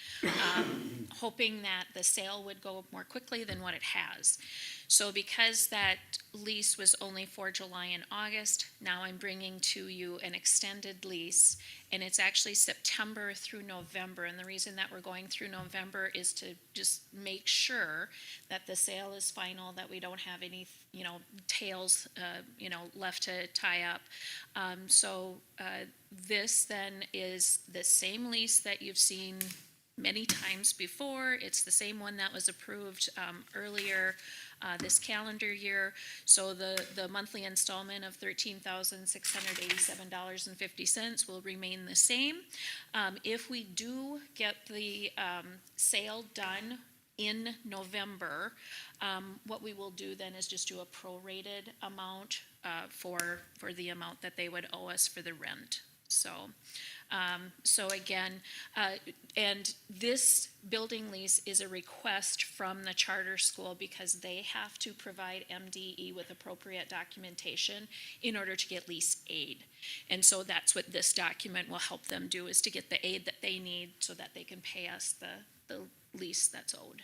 hoping that the sale would go more quickly than what it has. So because that lease was only for July and August, now I'm bringing to you an extended lease, and it's actually September through November. And the reason that we're going through November is to just make sure that the sale is final, that we don't have any, tails, left to tie up. So this then is the same lease that you've seen many times before. It's the same one that was approved earlier this calendar year. So the monthly installment of $13,687.50 will remain the same. If we do get the sale done in November, what we will do then is just do a prorated amount for the amount that they would owe us for the rent. So again, and this building lease is a request from the charter school because they have to provide MDE with appropriate documentation in order to get lease aid. And so that's what this document will help them do, is to get the aid that they need so that they can pay us the lease that's owed.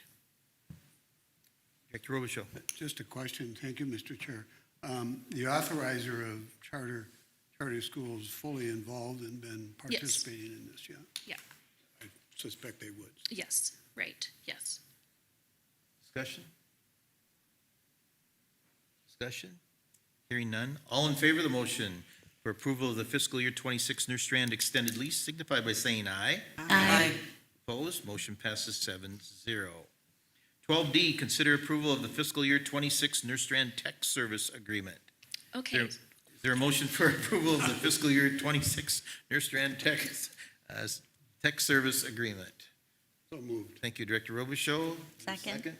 Director Robichaud. Just a question. Thank you, Mr. Chair. The authorizer of charter schools fully involved and been participating in this, yeah? Yeah. I suspect they would. Yes, right, yes. Discussion? Discussion? Hearing none. All in favor of the motion for approval of the fiscal year 26 Nurse Strand extended lease signify by saying aye. Aye. Opposed? Motion passes 7-0. 12D, consider approval of the fiscal year 26 Nurse Strand Tech Service Agreement. Okay. Is there a motion for approval of the fiscal year 26 Nurse Strand Tech Service Agreement? So moved. Thank you, Director Robichaud. Second. Director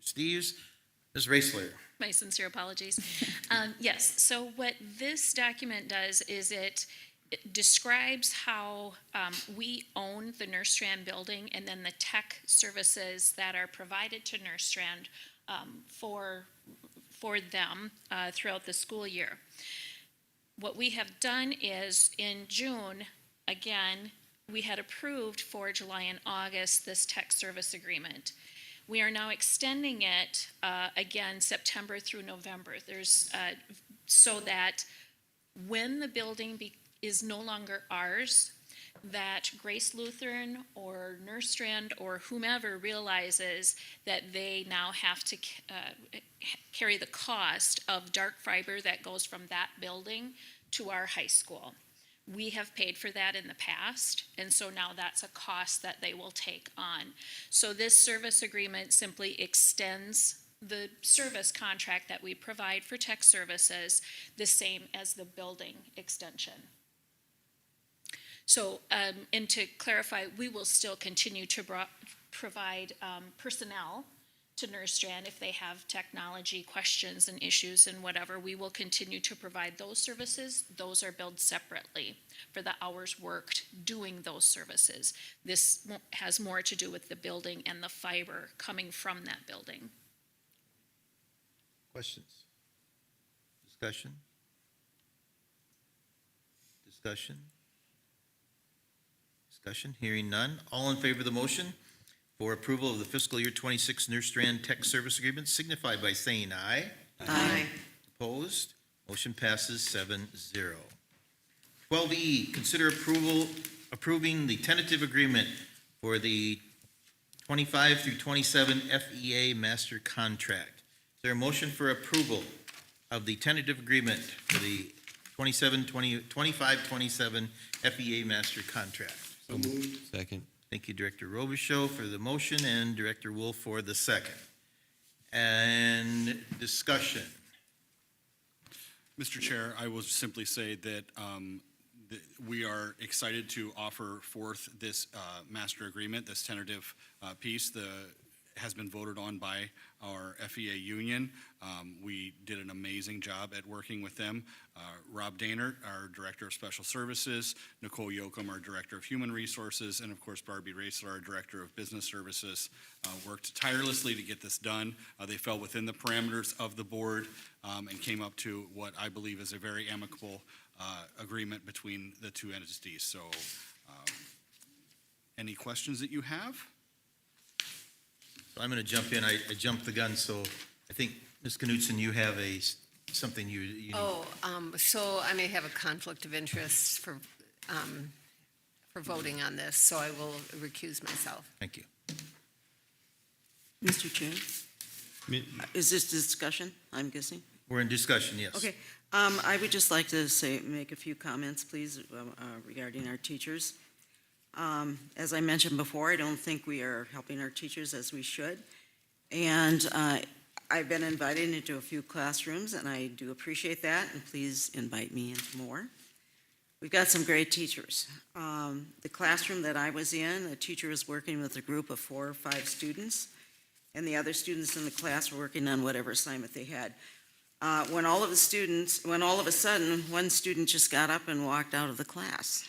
Steves. Ms. Raisler. My sincere apologies. Yes, so what this document does is it describes how we own the Nurse Strand building and then the tech services that are provided to Nurse Strand for them throughout the school year. What we have done is in June, again, we had approved for July and August this tech service agreement. We are now extending it again September through November. So that when the building is no longer ours, that Grace Lutheran or Nurse Strand or whomever realizes that they now have to carry the cost of dark fiber that goes from that building to our high school. We have paid for that in the past, and so now that's a cost that they will take on. So this service agreement simply extends the service contract that we provide for tech services the same as the building extension. So, and to clarify, we will still continue to provide personnel to Nurse Strand if they have technology questions and issues and whatever. We will continue to provide those services. Those are billed separately for the hours worked doing those services. This has more to do with the building and the fiber coming from that building. Questions? Discussion? Discussion? Discussion? Hearing none. All in favor of the motion for approval of the fiscal year 26 Nurse Strand Tech Service Agreement signify by saying aye. Aye. Opposed? Motion passes 7-0. 12E, consider approving the tentative agreement for the 25 through 27 FEA master contract. Is there a motion for approval of the tentative agreement for the 25-27 FEA master contract? So moved. Second. Thank you, Director Robichaud, for the motion and Director Wolf for the second. And discussion. Mr. Chair, I will simply say that we are excited to offer forth this master agreement, this tentative piece. Has been voted on by our FEA union. We did an amazing job at working with them. Rob Daynert, our Director of Special Services, Nicole Yoakum, our Director of Human Resources, and of course Barbie Raisler, our Director of Business Services, worked tirelessly to get this done. They fell within the parameters of the board and came up to what I believe is a very amicable agreement between the two entities. So any questions that you have? So I'm going to jump in. I jumped the gun, so I think, Ms. Knutson, you have something you need. So I may have a conflict of interest for voting on this, so I will recuse myself. Thank you. Mr. Chair, is this discussion, I'm guessing? We're in discussion, yes. Okay, I would just like to make a few comments, please, regarding our teachers. As I mentioned before, I don't think we are helping our teachers as we should. And I've been invited into a few classrooms, and I do appreciate that, and please invite me into more. We've got some great teachers. The classroom that I was in, a teacher was working with a group of 4 or 5 students, and the other students in the class were working on whatever assignment they had. When all of a sudden, one student just got up and walked out of the class.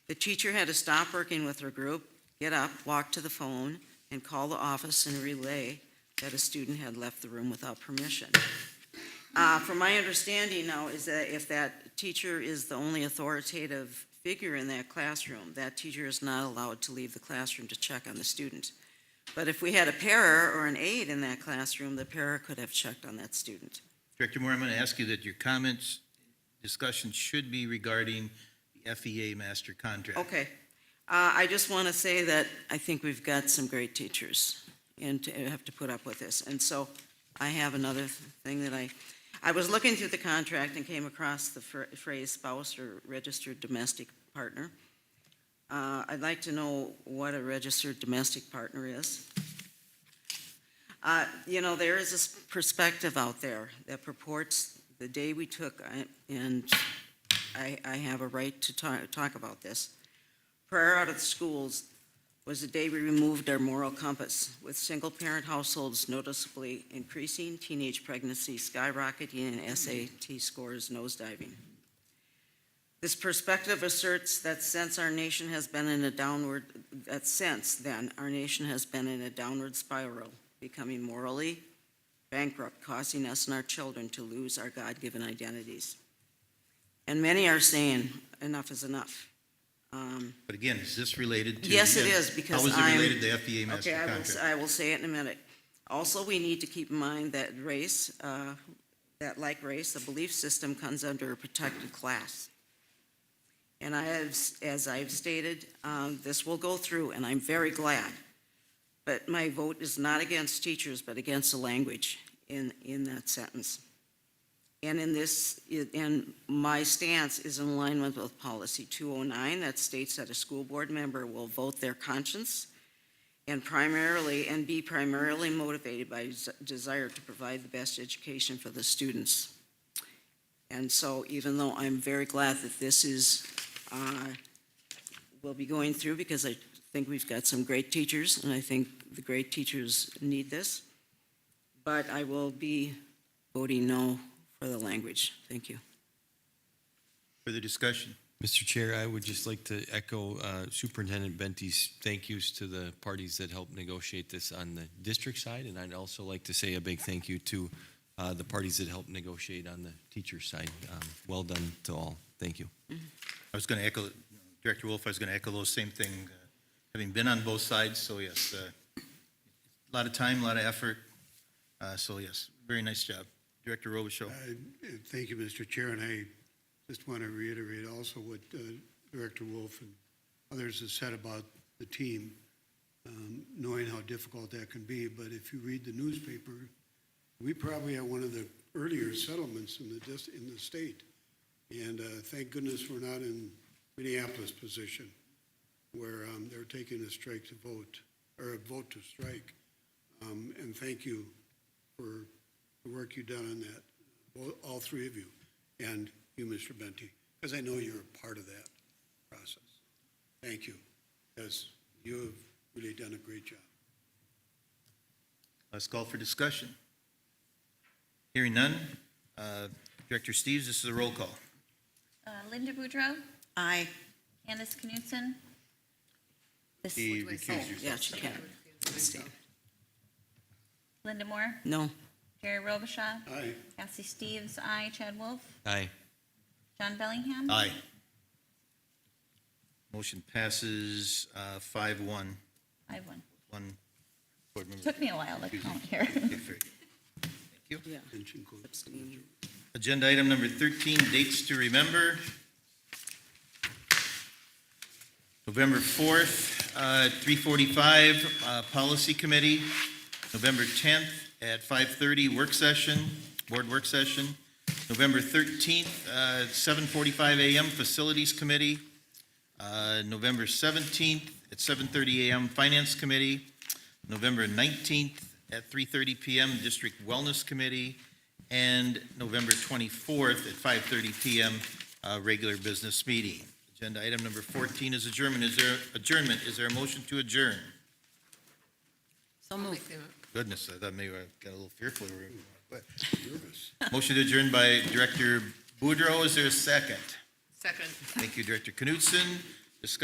The teacher had to stop working with her group, get up, walk to the phone, and call the office and relay that a student had left the room without permission. From my understanding now is that if that teacher is the only authoritative figure in that classroom, that teacher is not allowed to leave the classroom to check on the student. But if we had a para or an aide in that classroom, the para could have checked on that student. Director Moore, I'm going to ask you that your comments, discussion should be regarding the FEA master contract. Okay. I just want to say that I think we've got some great teachers and to have to put up with this. And so I have another thing that I was looking through the contract and came across the phrase spouse or registered domestic partner. I'd like to know what a registered domestic partner is. There is this perspective out there that purports the day we took, and I have a right to talk about this. Prior out of the schools, was the day we removed our moral compass, with single-parent households noticeably increasing, teenage pregnancy skyrocketing, and SAT scores nosediving. This perspective asserts that since our nation has been in a downward spiral, becoming morally bankrupt, causing us and our children to lose our God-given identities. And many are saying, enough is enough. But again, is this related to? Yes, it is, because How is I'm- it related to FEA master Okay, contract? I will say it in a minute. Also, we need to keep in mind that race, that like race, the belief system comes under a protected class. And as I've stated, this will go through, and I'm very glad. But my vote is not against teachers, but against the language in that sentence. And and my stance is in alignment with policy 209 that states that a school board member will vote their conscience and be primarily motivated by desire to provide the best education for the students. And so even though I'm very glad that this will be going through, because I think we've got some great teachers, and I think the great teachers need this, but I will be voting no for the language. Thank you. Further discussion? Mr. Chair, I would just like to echo Superintendent Bente's thank yous to the parties that helped negotiate this on the district side, and I'd also like to say a big thank you to the parties that helped negotiate on the teacher side. Well done to all. Thank you. I was going to echo, Director Wolf, I was going to echo those same thing, having been on both sides, so yes. A lot of time, a lot of effort, so yes, very nice job. Director Robichaud. Thank you, Mr. Chair, and I just want to reiterate also what Director Wolf and others have said about the team, knowing how difficult that can be. But if you read the newspaper, we probably have one of the earlier settlements in the state. And thank goodness we're not in Minneapolis' position, where they're taking a strike to vote, or a vote to strike. And thank you for the work you've done on that, all three of you, and you, Mr. Bente, because I know you're a part of that process. Thank you, because you have really done a great job. Let's call for discussion. Hearing none. Director Steves, this is a roll call. Linda Boudreau, Aye. Candace Knutson. He recused yourself. Yeah, she can. Linda Moore, No. Jerry Robichaud, Aye. Cassie Steves, aye. Chad Wolf, Aye. John Bellingham. Aye. Motion passes 5-1. 5-1. One board member. Took me a while to count here. Okay, very good. Thank you. Yeah. Pension code. Abstain. Agenda item number 13, dates to remember. November 4th, 3:45, Policy Committee. November 10th at 5:30, work session, board work session. November 13th, 7:45 a.m., Facilities Committee. November 17th at 7:30 a.m., Finance Committee. November 19th at 3:30 p.m., District Wellness Committee. And November 24th at 5:30 p.m., regular business meeting. Agenda item number 14 is adjournment. Is there a motion to adjourn? So moved. Goodness, I thought maybe I got a little fearful. But Nervous. motion to adjourn by Director Boudreau. Is there a second? Second. Thank you, Director Knutson. Discussion?